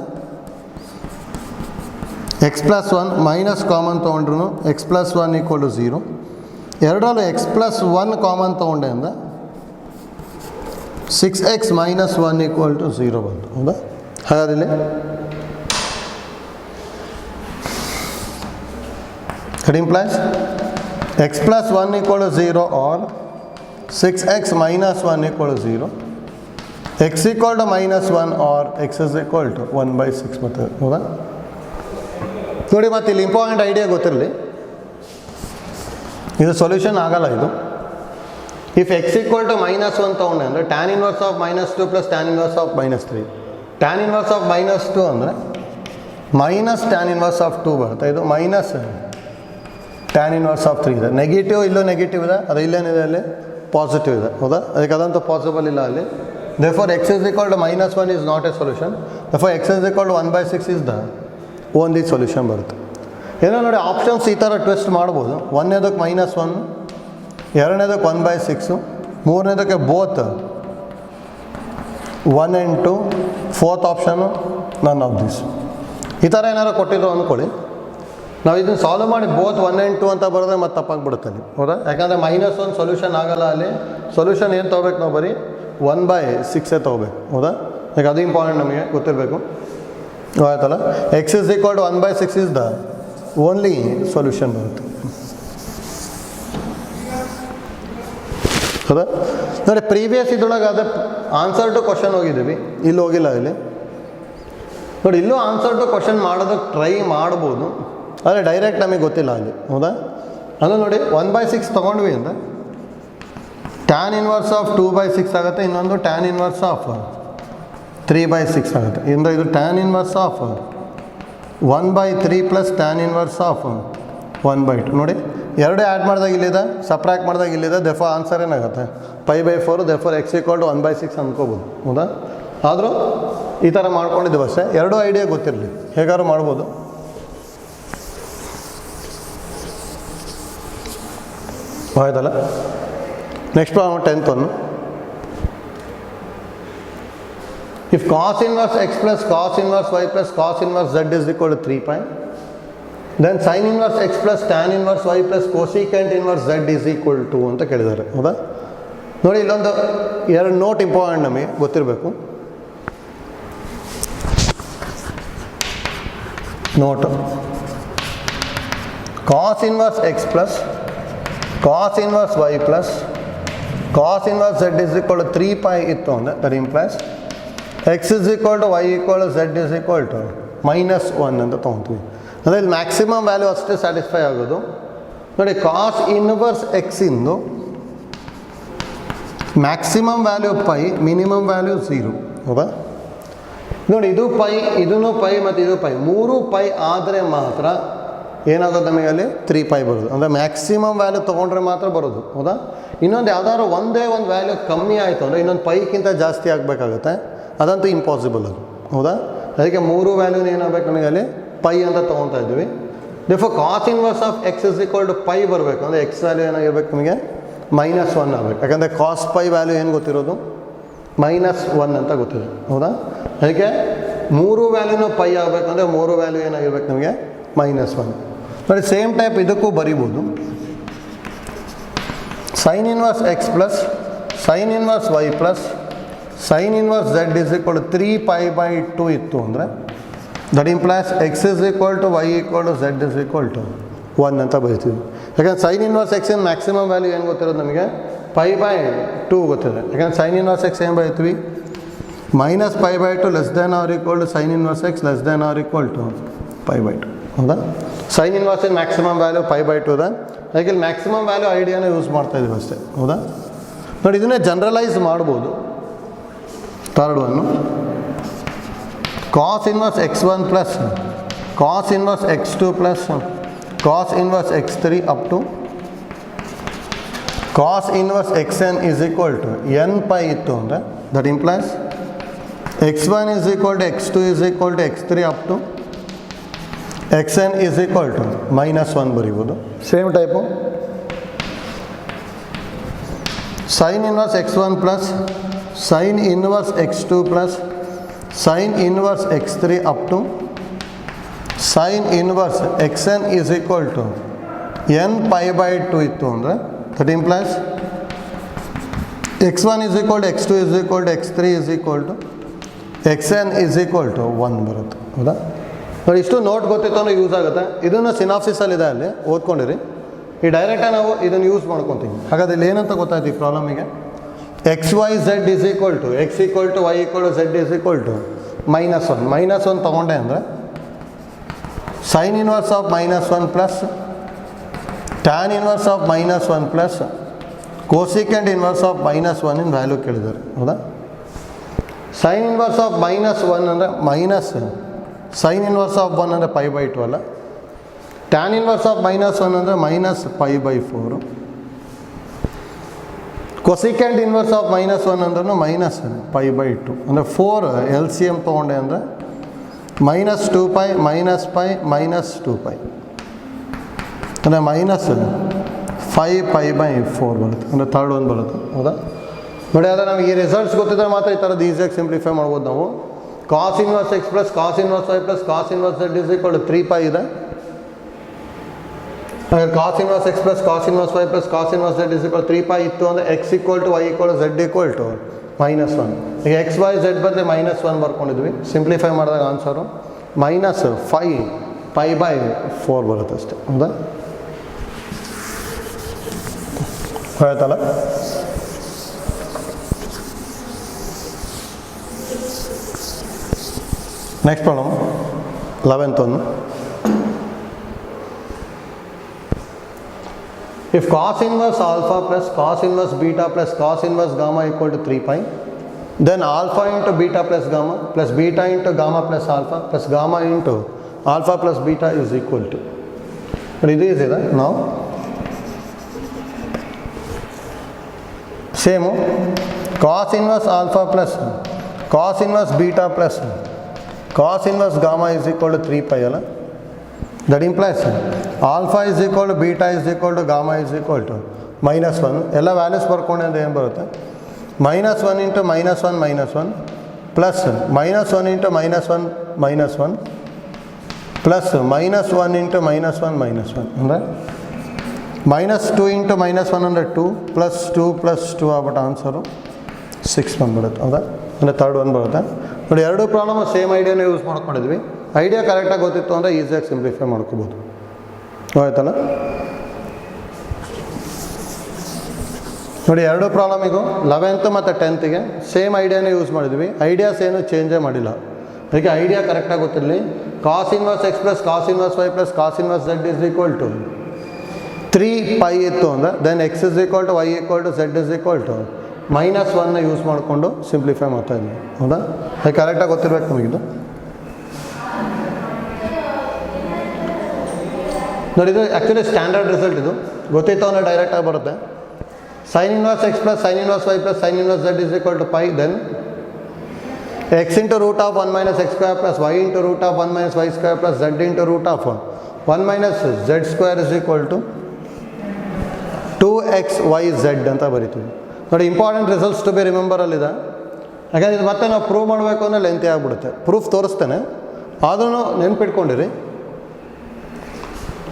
x + 1 ಮೈನಸ್ ಕಾಮನ್ ತೊಗೊಂಡ್ರು x + 1 = 0. ಎರಡರಲ್ಲೂ x + 1 ಕಾಮನ್ ತೊಗೊಂಡೆ ಅಂದರೆ 6x - 1 = 0 ಬಂತು, ಹೌದಾ? ಹಾಗಾದರೆ it implies x + 1 = 0 or 6x - 1 = 0, x = -1 or x is equal to 1/6 ಬರ್ತದೆ, ಹೌದಾ? ನೋಡಿ, ಮತ್ತೆ ಇಲ್ಲಿ ಇಂಪಾರ್ಟೆಂಟ್ ಐಡಿಯಾ ಗೊತ್ತಿರಲಿ, ಇದು ಸೊಲ್ಯೂಷನ್ ಆಗಲ್ಲ ಇದು. ಇಫ್ x = -1 ತೊಗೊಂಡೆ ಅಂದರೆ tan inverse of -2 plus tan inverse of -3. tan inverse of -2 ಅಂದರೆ ಮೈನಸ್ tan inverse of 2 ಬರುತ್ತೆ, ಇದು ಮೈನಸ್ tan inverse of 3 ಇದೆ. ನೆಗೆಟಿವ್ ಇಲ್ಲೂ ನೆಗೆಟಿವ್ ಇದೆ, ಅದು ಇಲ್ಲೇನಿದೆ ಅಲ್ಲಿ ಪಾಸಿಟಿವ್ ಇದೆ, ಹೌದಾ? ಅದಕ್ಕೆ ಅದಂತೂ ಪಾಸಿಬಲ್ ಇಲ್ಲ ಅಲ್ಲಿ. therefore x is equal to -1 is not a solution. therefore x is equal to 1/6 is the only solution ಬರುತ್ತೆ. ಏನೋ ನೋಡಿ, ಆಪ್ಷನ್ಸ್ ಈ ಥರ ಟ್ವಿಸ್ಟ್ ಮಾಡ್ಬೋದು. ಒಂದನೇದಕ್ಕೆ -1, ಎರಡನೇದಕ್ಕೆ 1/6, ಮೂರನೇದಕ್ಕೆ both 1 and 2, fourth option none of this. ಈ ಥರ ಏನಾರು ಕೊಟ್ಟಿದ್ರು ಅಂದ್ಕೊಳ್ಳಿ, ನಾವು ಇದನ್ನು ಸಾಲ್ವ್ ಮಾಡಿ ಬೋತ್ 1 and 2 ಅಂತ ಬರೆದ್ರೆ ಮತ್ತೆ ತಪ್ಪಾಗ್ಬಿಡುತ್ತೆ ಅಲ್ಲಿ, ಹೌದಾ? ಯಾಕಂದರೆ -1 ಸೊಲ್ಯೂಷನ್ ಆಗಲ್ಲ ಅಲ್ಲಿ. ಸೊಲ್ಯೂಷನ್ ಏನು ತೊಗೋಬೇಕು ನಾವು? ಬರೀ 1/6 ತೊಗೋಬೇಕು, ಹೌದಾ? ಯಾಕೆ ಅದು ಇಂಪಾರ್ಟೆಂಟ್ ನಮಗೆ ಗೊತ್ತಿರಬೇಕು, ಆಯ್ತಲ್ಲ? x is equal to 1/6 is the only solution ಬರುತ್ತೆ, ಹೌದಾ? ನೋಡಿ, ಪ್ರೀವಿಯಸ್ ಇದ್ರೊಳಗೆ ಅದೇ ಆನ್ಸರ್ ಟು ಕ್ವಶನ್ ಹೋಗಿದ್ದೀವಿ, ಇಲ್ಲಿ ಹೋಗಿಲ್ಲ. ಇಲ್ಲಿ ನೋಡಿ, ಇಲ್ಲೂ ಆನ್ಸರ್ ಟು ಕ್ವಶನ್ ಮಾಡೋದಕ್ಕೆ ಟ್ರೈ ಮಾಡ್ಬೋದು, ಆದರೆ ಡೈರೆಕ್ಟ್ ನಮಗೆ ಗೊತ್ತಿಲ್ಲ ಅಲ್ಲಿ, ಹೌದಾ? ಅಂದರೆ ನೋಡಿ, 1/6 ತೊಗೊಂಡ್ವಿ ಅಂದರೆ tan inverse of 2/6 ಆಗುತ್ತೆ, ಇನ್ನೊಂದು tan inverse of 3/6 ಆಗುತ್ತೆ. ಇಂದ ಇದು tan inverse of 1/3 plus tan inverse of 1/2. ನೋಡಿ, ಎರಡು ಆ್ಯಡ್ ಮಾಡಿದಾಗ ಇಲ್ಲಿದೆ, ಸಪ್ರಾಕ್ಟ್ ಮಾಡಿದಾಗ ಇಲ್ಲಿದೆ, therefore ಆನ್ಸರ್ ಏನಾಗುತ್ತೆ? π/4. therefore x = 1/6 ಅಂದ್ಕೋಬೋದು, ಹೌದಾ? ಆದರೂ ಈ ಥರ ಮಾಡ್ಕೊಂಡಿದ್ದೀವಿ ಅಷ್ಟೇ. ಎರಡೂ ಐಡಿಯಾ ಗೊತ್ತಿರಲಿ, ಹೇಗಾದ್ರು ಮಾಡ್ಬೋದು. ಆಯ್ತಲ್ಲ. Next problem 10th one. If cos inverse x plus cos inverse y plus cos inverse z is equal to 3 pi, then sin inverse x plus tan inverse y plus cosecant inverse z is equal to ಅಂತ ಕೇಳಿದ್ದಾರೆ. ಹೌದಾ? ನೋಡಿ, ಇಲ್ಲೊಂದು ಎರಡು note important ನಮಗೆ ಗೊತ್ತಿರಬೇಕು. Note cos inverse x plus cos inverse y plus cos inverse z is equal to 3 pi ಇತ್ತು ಅಂದರೆ that implies x is equal to y equal to z is equal to -1 ಅಂತ ತೊಗೊತೀವಿ. ಅಂದರೆ ಇಲ್ಲಿ maximum value ಅಷ್ಟೇ satisfy ಆಗೋದು. ನೋಡಿ, cos inverse x ಇಂದು maximum value pi, minimum value 0. ಹೌದಾ? ನೋಡಿ, ಇದು ಪೈ, ಇದೂ ಪೈ ಮತ್ತು ಇದು ಪೈ, 3 ಪೈ ಆದರೆ ಮಾತ್ರ ಏನಾಗೋದು ನಮಗೆ ಅಲ್ಲಿ 3 ಪೈ ಬರೋದು. ಅಂದರೆ ಮ್ಯಾಕ್ಸಿಮಮ್ ವ್ಯಾಲ್ಯೂ ತೊಗೊಂಡ್ರೆ ಮಾತ್ರ ಬರೋದು. ಹೌದಾ? ಇನ್ನೊಂದು ಯಾವ್ದಾದ್ರು ಒಂದೇ ಒಂದು ವ್ಯಾಲ್ಯೂ ಕಮ್ಮಿ ಆಯಿತು ಅಂದರೆ ಇನ್ನೊಂದು ಪೈಗಿಂತ ಜಾಸ್ತಿ ಆಗಬೇಕಾಗುತ್ತೆ. ಅದಂತೂ ಇಂಪಾಸಿಬಲ್ ಅದು. ಹೌದಾ? ಅದಕ್ಕೆ 3 ವ್ಯಾಲ್ಯೂನ ಏನಾಗಬೇಕು ನಮಗೆ ಅಲ್ಲಿ ಪೈ ಅಂತ ತೊಗೊತಾ ಇದ್ವಿ. Therefore cos inverse of x is equal to pi ಬರಬೇಕು ಅಂದರೆ ಎಕ್ಸ್ ವ್ಯಾಲ್ಯೂ ಏನಾಗಿರ್ಬೇಕು ನಮಗೆ -1 ಆಗಬೇಕು. ಯಾಕಂದರೆ ಕಾಸ್ ಪೈ ವ್ಯಾಲ್ಯೂ ಏನು ಗೊತ್ತಿರೋದು -1 ಅಂತ ಗೊತ್ತಿದೆ. ಹೌದಾ? ಅದಕ್ಕೆ 3 ವ್ಯಾಲ್ಯೂನೂ ಪೈ ಆಗಬೇಕು ಅಂದರೆ 3 ವ್ಯಾಲ್ಯೂ ಏನಾಗಿರ್ಬೇಕು ನಮಗೆ -1. ನೋಡಿ, ಸೇಮ್ ಟೈಪ್ ಇದಕ್ಕೂ ಬರಿಬೋದು. Sine inverse x plus sine inverse y plus sine inverse z is equal to 3 pi by 2 ಇತ್ತು ಅಂದರೆ that implies x is equal to y equal to z is equal to 1 ಅಂತ ಬರೀತೀವಿ. ಯಾಕಂದ್ರೆ sine inverse ಎಕ್ಸಿನ maximum value ಏನು ಗೊತ್ತಿರೋದು ನಮಗೆ π/2 ಗೊತ್ತಿದೆ. ಯಾಕಂದ್ರೆ ಸೈನ್ ಇನ್ವರ್ಸ್ ಎಕ್ಸ್ ಏನು ಬರೀತೀವಿ -π/2 less than or equal to sine inverse x less than or equal to π/2. ಹೌದಾ? ಸೈನ್ ಇನ್ವರ್ಸಿನ ಮ್ಯಾಕ್ಸಿಮಮ್ ವ್ಯಾಲ್ಯೂ π/2 ಇದೆ. ಅದಕ್ಕೆ ಇಲ್ಲಿ ಮ್ಯಾಕ್ಸಿಮಮ್ ವ್ಯಾಲ್ಯೂ ಐಡಿಯಾನ ಯೂಸ್ ಮಾಡ್ತಾ ಇದೀವಿ ಅಷ್ಟೇ. ಹೌದಾ? ನೋಡಿ, ಇದನ್ನೇ ಜನರಲೈಸ್ ಮಾಡ್ಬೋದು. Third one cos inverse x1 plus cos inverse x2 plus cos inverse x3 up to cos inverse xn is equal to n pi ಇತ್ತು ಅಂದರೆ that implies x1 is equal to x2 is equal to x3 up to xn is equal to -1 ಬರೀಬೋದು. Same type sin inverse x1 plus sin inverse x2 plus sin inverse x3 up to sin inverse xn is equal to n π/2 ಇತ್ತು ಅಂದರೆ that implies x1 is equal to x2 is equal to x3 is equal to xn is equal to 1 ಬರುತ್ತೆ. ಹೌದಾ? ನೋಡಿ, ಇಷ್ಟು note ಗೊತ್ತಿತ್ತು ಅಂದರೆ use ಆಗುತ್ತೆ. ಇದನ್ನು ಸಿನಾಪ್ಸಿಸಲ್ಲಿದೆ, ಅಲ್ಲಿ ಓದ್ಕೊಂಡಿರಿ. ಈ ಡೈರೆಕ್ಟಾಗಿ ನಾವು ಇದನ್ನು ಯೂಸ್ ಮಾಡ್ಕೊತೀವಿ. ಹಾಗಾದ್ರೆ ಇಲ್ಲಿ ಏನಂತ ಗೊತ್ತಾಯ್ತು ಈ ಪ್ರಾಬ್ಲಮಿಗೆ? X y z is equal to x equal to y equal to z is equal to -1 ತೊಗೊಂಡೆ ಅಂದರೆ sine inverse of -1 plus tan inverse of -1 plus cosecant inverse of -1 in value ಕೇಳಿದ್ದಾರೆ. ಹೌದಾ? ಸೈನ್ ಇನ್ವರ್ಸ್ ಆಫ್ -1 ಅಂದರೆ minus sine inverse of 1 ಅಂದರೆ π/2 ಅಲ್ಲ. Tan inverse of -1 ಅಂದರೆ -π/4. Cosecant inverse of -1 ಅಂದ್ರೂ -π/2 ಅಂದರೆ 4 LCM ತೊಗೊಂಡೆ ಅಂದರೆ -2π -π ಅಂದರೆ -5π/4 ಬರುತ್ತೆ. ಅಂದರೆ ಥರ್ಡ್ ಒಂದು ಬರುತ್ತೆ. ಹೌದಾ? ನೋಡಿ, ಆದರೆ ನಮಗೆ ಈ ರಿಸಲ್ಟ್ಸ್ ಗೊತ್ತಿದ್ರೆ ಮಾತ್ರ ಈ ಥರದ್ದು ಈಸಿಯಾಗಿ ಸಿಂಪ್ಲಿಫೈ ಮಾಡ್ಬೋದು ನಾವು. Cos inverse x plus cos inverse y plus cos inverse z is equal to 3 pi ಇದೆ. Cos inverse x plus cos inverse y plus cos inverse z is equal 3 pi ಇತ್ತು ಅಂದರೆ x equal to y equal to z equal to -1. ಈಗ X y Z ಬದಲು -1 ಬರ್ಕೊಂಡಿದ್ವಿ. Simplify ಮಾಡಿದಾಗ answer -5π/4 ಬರುತ್ತೆ ಅಷ್ಟೇ. ಹೌದಾ? ಆಯ್ತಲ್ಲ? Next problem 11th one. If cos inverse alpha plus cos inverse beta plus cos inverse gamma equal to 3 pi, then alpha into beta plus gamma plus beta into gamma plus alpha plus gamma into alpha plus beta is equal to. But ಇದು is it now. Same cos inverse alpha plus cos inverse beta plus cos inverse gamma is equal to 3 pi ಅಲ್ಲ. That implies alpha is equal to beta is equal to gamma is equal to -1. ಎಲ್ಲ values ಬರ್ಕೊಂಡೆ ಅಂದರೆ ಏನು ಬರುತ್ತೆ? -1 into -1 -1 plus -1 into -1 -1 plus -1 into -1 -1 ಅಂದರೆ -2 into -1 ಅಂದರೆ 2 plus 2 plus 2 ಆಗ್ಬಿಟ್ಟು answer 6 ಬಂದ್ಬಿಡುತ್ತೆ. ಹೌದಾ? ಅಂದರೆ ಥರ್ಡ್ ಒನ್ ಬರುತ್ತೆ ನೋಡಿ. ಎರಡು ಪ್ರಾಬ್ಲಮ್ ಸೇಮ್ ಐಡಿಯಾನೇ ಯೂಸ್ ಮಾಡ್ಕೊಂಡಿದ್ವಿ. ಐಡಿಯಾ ಕರೆಕ್ಟಾಗಿ ಗೊತ್ತಿತ್ತು ಅಂದರೆ ಈಸಿಯಾಗಿ ಸಿಂಪ್ಲಿಫೈ ಮಾಡ್ಕೋಬೋದು. ಆಯ್ತಲ್ಲ ನೋಡಿ, ಎರಡು ಪ್ರಾಬ್ಲಮಿಗೂ 11th ಮತ್ತು 10th ಸೇಮ್ ಐಡಿಯಾನೇ ಯೂಸ್ ಮಾಡಿದ್ವಿ. ಐಡಿಯಾಸ್ ಏನು ಚೇಂಜೇ ಮಾಡಿಲ್ಲ. ಅದಕ್ಕೆ ಐಡಿಯಾ ಕರೆಕ್ಟಾಗಿ ಗೊತ್ತಿರಲಿ. Cos inverse x plus cos inverse y plus cos inverse z is equal to 3 pi ಇತ್ತು ಅಂದರೆ then x is equal to y equal to z is equal to -1 use ಮಾಡಿಕೊಂಡು ಸಿಂಪ್ಲಿಫೈ ಮಾಡ್ತಾ ಇದ್ವಿ. ಹೌದಾ? ಅದು ಕರೆಕ್ಟಾಗಿ ಗೊತ್ತಿರಬೇಕು ನಮಗಿದು. ನೋಡಿ, ಇದು ಆ್ಯಕ್ಚುಲಿ ಸ್ಟ್ಯಾಂಡರ್ಡ್ ರಿಸಲ್ಟ್. ಇದು ಗೊತ್ತಿತ್ತು ಅಂದರೆ ಡೈರೆಕ್ಟಾಗಿ ಬರುತ್ತೆ. Sine inverse x plus sine inverse y plus sine inverse z is equal to pi, then x into root of 1 minus x square plus y into root of 1 minus y square plus z into root of 1 minus z square is equal to 2xyz ಅಂತ ಬರಿತೀವಿ. ನೋಡಿ, important results to be remember ಅಲ್ಲಿದೆ. ಯಾಕಂದರೆ ಇದು ಮತ್ತೆ ನಾವು prove ಮಾಡಬೇಕು ಅಂದರೆ ಲೆಂತಿ ಆಗಿಬಿಡುತ್ತೆ. ಪ್ರೂಫ್ ತೋರಿಸ್ತೇನೆ, ಆದ್ರೂ ನೆನ್ಪಿಟ್ಕೊಂಡಿರಿ.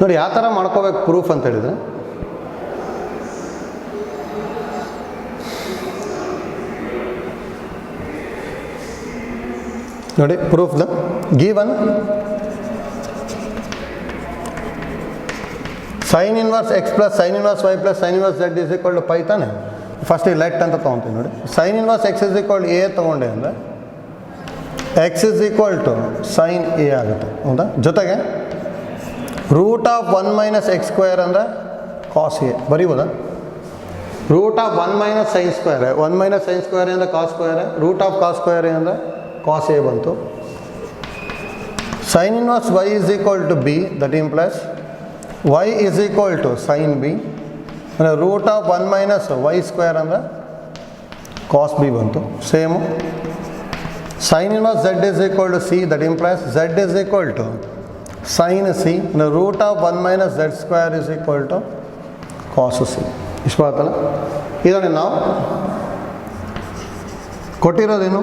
ನೋಡಿ ಯಾವ ಥರ ಮಾಡ್ಕೋಬೇಕು ಪ್ರೂಫ್ ಅಂತ ಹೇಳಿದರೆ, ನೋಡಿ proof the given sine inverse x plus sine inverse y plus sine inverse z is equal to pi ತಾನೆ. ಫಸ್ಟ್ ಲೆಟ್ ಅಂತ ತೊಗೊತೀವಿ. ನೋಡಿ, sine inverse x is equal a ತೊಗೊಂಡೆ ಅಂದರೆ x is equal to sine a ಆಗುತ್ತೆ. ಹೌದಾ? ಜೊತೆಗೆ root of 1 minus x square ಅಂದರೆ ಕಾಸ್ ಎ ಬರೀಬೋದಾ? Root of 1 minus sine square 1 minus sine square ಅಂದರೆ cos square, root of cos square ಅಂದರೆ cos a ಬಂತು. Sine inverse y is equal to b, that implies y is equal to sine b ಅಂದರೆ root of 1 minus y square ಅಂದರೆ cos b ಬಂತು. Same sine inverse z is equal to c, that implies z is equal to sine c ಅಂದರೆ root of 1 minus z square is equal to cos c. ಇಷ್ಟು ಬರುತ್ತಲ್ಲ. ಇದನ್ನು ನಾವು ಕೊಟ್ಟಿರೋದೇನು?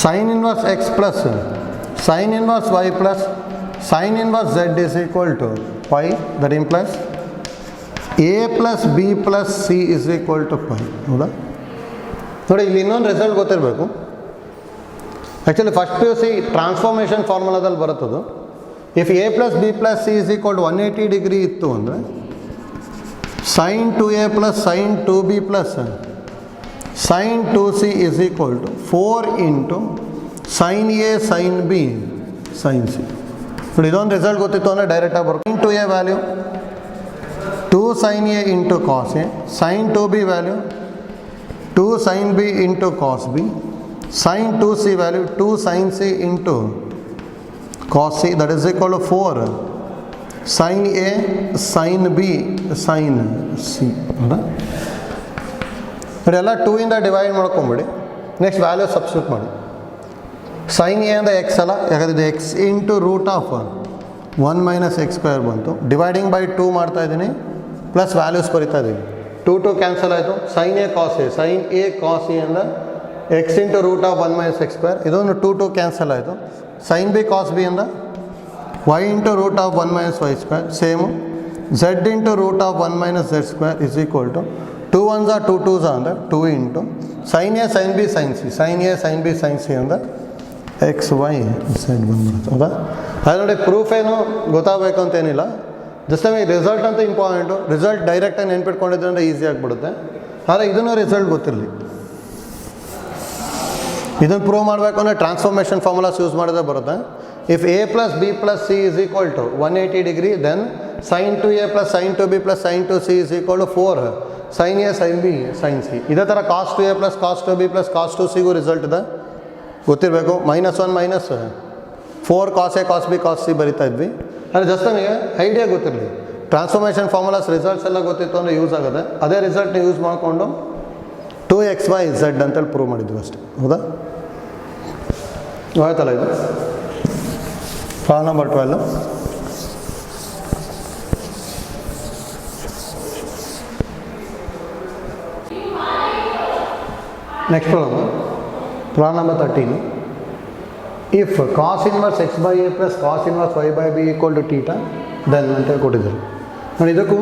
Sine inverse x plus sine inverse y plus sine inverse z is equal to pi, that implies a plus b plus c is equal to pi. ಹೌದಾ? ನೋಡಿ, ಇಲ್ಲಿ ಇನ್ನೊಂದು result ಗೊತ್ತಿರಬೇಕು. Actually first P U C transformation ಫಾರ್ಮುಲಾದಲ್ಲಿ ಬರುತ್ತದು. If a plus b plus c is equal to 180 degree ಇತ್ತು ಅಂದರೆ sine 2a plus sine 2b plus sin 2c is equal to 4 into sin a sin b sin c. ನೋಡಿ, ಇದೊಂದು result ಗೊತ್ತಿತ್ತು ಅಂದರೆ ಡೈರೆಕ್ಟಾಗಿ ಬರುತ್ತೆ. sin 2a value 2 sin a into cos a, sin 2b value 2 sin b into cos b, sin 2c value 2 sin c into cos c, that is equal to 4 sin a sin b sin c. ಹೌದಾ? ನೋಡಿ, ಎಲ್ಲ 2 ಇಂದ divide ಮಾಡ್ಕೊಂಬಿಡಿ. Next value substitute ಮಾಡಿ. Sine A ಅಂದರೆ x ಅಲ್ಲ, ಯಾಕಂದರೆ ಇದು x into root of 1 minus x square ಬಂತು. ಡಿವೈಡಿಂಗ್ ಬೈ 2 ಮಾಡ್ತಾಯಿದ್ದೀನಿ, ಪ್ಲಸ್ ವ್ಯಾಲ್ಯೂಸ್ ಬರಿತಾ ಇದ್ದೀವಿ. 2 ಕ್ಯಾನ್ಸಲ್ ಆಯಿತು. Sine a cos a, sine a cos a ಅಂದರೆ x into root of 1 minus x square. ಇದೊಂದು 2 ಕ್ಯಾನ್ಸಲ್ ಆಯಿತು. ಸೈನ್ ಬಿ ಕಾಸ್ ಬಿ ಅಂದರೆ y into root of 1 minus y square. Same Z into root of 1 minus z square is equal to 2 1s are 2 2s ಅಂದರೆ 2 into sine a sine b sine c, sine a sine b sine c ಅಂದರೆ x y z ಬಂದ್ಬಿಡುತ್ತೆ. ಹೌದಾ? ಅದು ನೋಡಿ, proof ಏನು ಗೊತ್ತಾಗಬೇಕು ಅಂತೇನಿಲ್ಲ, just ನಮಗೆ ರಿಸಲ್ಟ್ ಅಂತ ಇಂಪಾರ್ಟೆಂಟು. ರಿಸಲ್ಟ್ ಡೈರೆಕ್ಟಾಗಿ ನೆನ್ಪಿಟ್ಕೊಂಡಿದ್ರೆ ಅಂದರೆ ಈಸಿ ಆಗಿಬಿಡುತ್ತೆ. ಆದರೆ ಇದನ್ನು ರಿಸಲ್ಟ್ ಗೊತ್ತಿರಲಿ. ಇದನ್ನು ಪ್ರೂವ್ ಮಾಡಬೇಕು ಅಂದರೆ ಟ್ರಾನ್ಸ್ಫಾರ್ಮೇಷನ್ ಫಾರ್ಮುಲಾಸ್ ಯೂಸ್ ಮಾಡಿದ್ರೆ ಬರುತ್ತೆ. If a plus b plus c is equal to 180 degree, then sin 2a plus sin 2b plus sin 2c is equal to 4 sin a sin b sin c. ಇದೇ ಥರ cos 2a plus cos 2b plus cos 2cಗೂ result ಇದೆ, ಗೊತ್ತಿರಬೇಕು. -1 minus 4 cos a cos b cos c ಬರಿತಾ ಇದ್ವಿ. ಅಂದರೆ just ನಮಗೆ idea ಗೊತ್ತಿರಲಿ. ಟ್ರಾನ್ಸ್ಫಾರ್ಮೇಷನ್ ಫಾರ್ಮುಲಾಸ್ ರಿಸಲ್ಟ್ಸ್ ಎಲ್ಲ ಗೊತ್ತಿತ್ತು ಅಂದರೆ ಯೂಸ್ ಆಗುತ್ತೆ. ಅದೇ ರಿಸಲ್ಟ್ನ ಯೂಸ್ ಮಾಡಿಕೊಂಡು 2xyz ಅಂತೇಳಿ ಪ್ರೂವ್ ಮಾಡಿದ್ವಿ ಅಷ್ಟೇ. ಹೌದಾ? ಆಯ್ತಲ್ಲ ಇದು problem number 12. Next problem number 13. If cos inverse x by a plus cos inverse y by b equal to theta then ಅಂತೇಳಿ ಕೊಟ್ಟಿದ್ದಾರೆ ನೋಡಿ. ಇದಕ್ಕೂ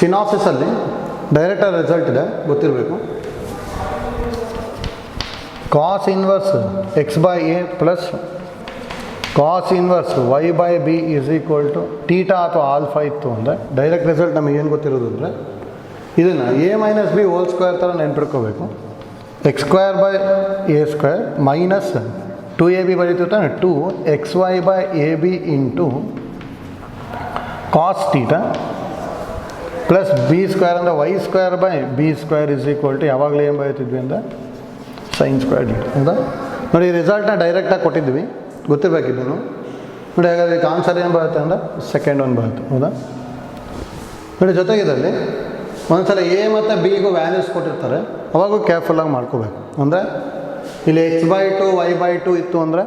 ಸಿನಾಪ್ಸಿಸಲ್ಲಿ ಡೈರೆಕ್ಟಾಗಿ ರಿಸಲ್ಟ್ ಇದೆ, ಗೊತ್ತಿರಬೇಕು. Cos inverse x by a plus cos inverse y by b is equal to theta ಅಥವಾ alpha ಇತ್ತು ಅಂದರೆ ಡೈರೆಕ್ಟ್ ರಿಸಲ್ಟ್ ನಮಗೆ ಏನು ಗೊತ್ತಿರೋದು ಅಂದರೆ ಇದನ್ನು a minus b whole square ಥರ ನೆನ್ಪಿಟ್ಕೋಬೇಕು. X square by a square minus 2ab ಬರೀತಿರ್ತಾನೆ 2xy by a b into cos theta plus b square ಅಂದರೆ y square by b square is equal to ಯಾವಾಗಲೂ ಏನು ಬರೀತಿದ್ವಿ ಅಂದರೆ ಸೈನ್ ಸ್ಕ್ವೇರ್ ಡಿ ಹೌದಾ. ನೋಡಿ ಈ ರಿಸಲ್ಟ್ನ ಡೈರೆಕ್ಟಾಗಿ ಕೊಟ್ಟಿದ್ವಿ, ಗೊತ್ತಿರಬೇಕಿದ್ದು ನೋಡಿ. ಹಾಗಾದರೆ ಇದಕ್ಕೆ ಆನ್ಸರ್ ಏನು ಬರುತ್ತೆ ಅಂದರೆ ಸೆಕೆಂಡ್ ಒನ್ ಬರುತ್ತೆ ಹೌದಾ. ನೋಡಿ ಜೊತೆಗಿದಲ್ಲಿ ಒಂದ್ಸಲ ಎ ಮತ್ತು ಬಿಗೂ ವ್ಯಾಲ್ಯೂಸ್ ಕೊಟ್ಟಿರ್ತಾರೆ, ಅವಾಗೂ ಕೇರ್ಫುಲ್ಲಾಗಿ ಮಾಡ್ಕೋಬೇಕು. ಅಂದರೆ ಇಲ್ಲಿ x/2 y/2 ಇತ್ತು ಅಂದರೆ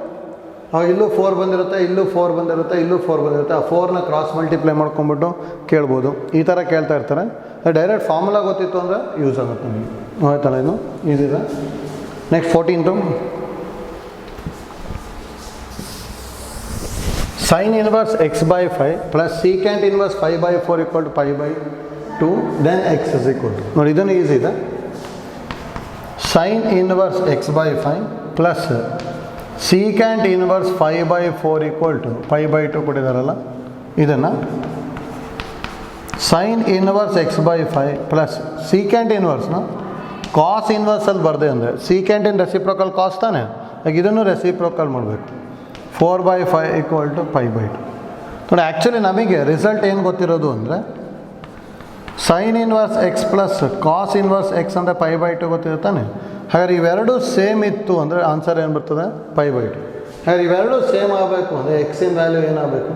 ಅವಾಗ ಇಲ್ಲೂ 4 ಬಂದಿರುತ್ತೆ, ಇಲ್ಲೂ 4 ಬಂದಿರುತ್ತೆ, ಇಲ್ಲೂ 4 ಬಂದಿರುತ್ತೆ. ಆ 4ನ ಕ್ರಾಸ್ ಮಲ್ಟಿಪ್ಲೈ ಮಾಡ್ಕೊಂಬಿಟ್ಟು ಕೇಳ್ಬೋದು. ಈ ಥರ ಕೇಳ್ತಾ ಇರ್ತಾರೆ. ಡೈರೆಕ್ಟ್ ಫಾರ್ಮುಲಾ ಗೊತ್ತಿತ್ತು ಅಂದರೆ ಯೂಸ್ ಆಗುತ್ತೆ ನಮಗೆ. ಆಯ್ತಲ್ಲ ಇದು ಇದಿದೆ. Next 14 sine inverse x/5 plus secant inverse 5/4 equal to 5/2 then x is equal to ನೋಡಿ. ಇದನ್ನು ಈಸಿ ಇದೆ. Sine inverse x/5 plus secant inverse 5/4 equal to 5/2 ಕೊಟ್ಟಿದ್ದಾರಲ್ಲ, ಇದನ್ನು sine inverse x/5 plus secant ಇನ್ವರ್ಸ್ನ ಕಾಸ್ ಇನ್ವರ್ಸಲ್ಲಿ ಬರದೆ ಅಂದರೆ ಸೀಕೆಂಟ್ ಇನ್ ರೆಸಿಪ್ರೋಕಲ್ ಕಾಸ್ ತಾನೆ, ಈಗ ಇದನ್ನು ರೆಸಿಪ್ರೋಕಲ್ ಮಾಡಬೇಕು. 4/5 ಈಕ್ವಲ್ ಟು 5/2 ನೋಡಿ. ಆ್ಯಕ್ಚುಲಿ ನಮಗೆ ರಿಸಲ್ಟ್ ಏನು ಗೊತ್ತಿರೋದು ಅಂದರೆ sine inverse x plus cos inverse x ಅಂದರೆ 5/2 ಗೊತ್ತಿರುತ್ತಾನೆ. ಹಾಗಾದ್ರೆ ಇವೆರಡೂ ಸೇಮ್ ಇತ್ತು ಅಂದರೆ ಆನ್ಸರ್ ಏನು ಬರ್ತದೆ 5/2. ಹಾಗಾದ್ರೆ ಇವೆರಡೂ ಸೇಮ್ ಆಗಬೇಕು ಅಂದರೆ ಎಕ್ಸಿನ ವ್ಯಾಲ್ಯೂ ಏನಾಗಬೇಕು,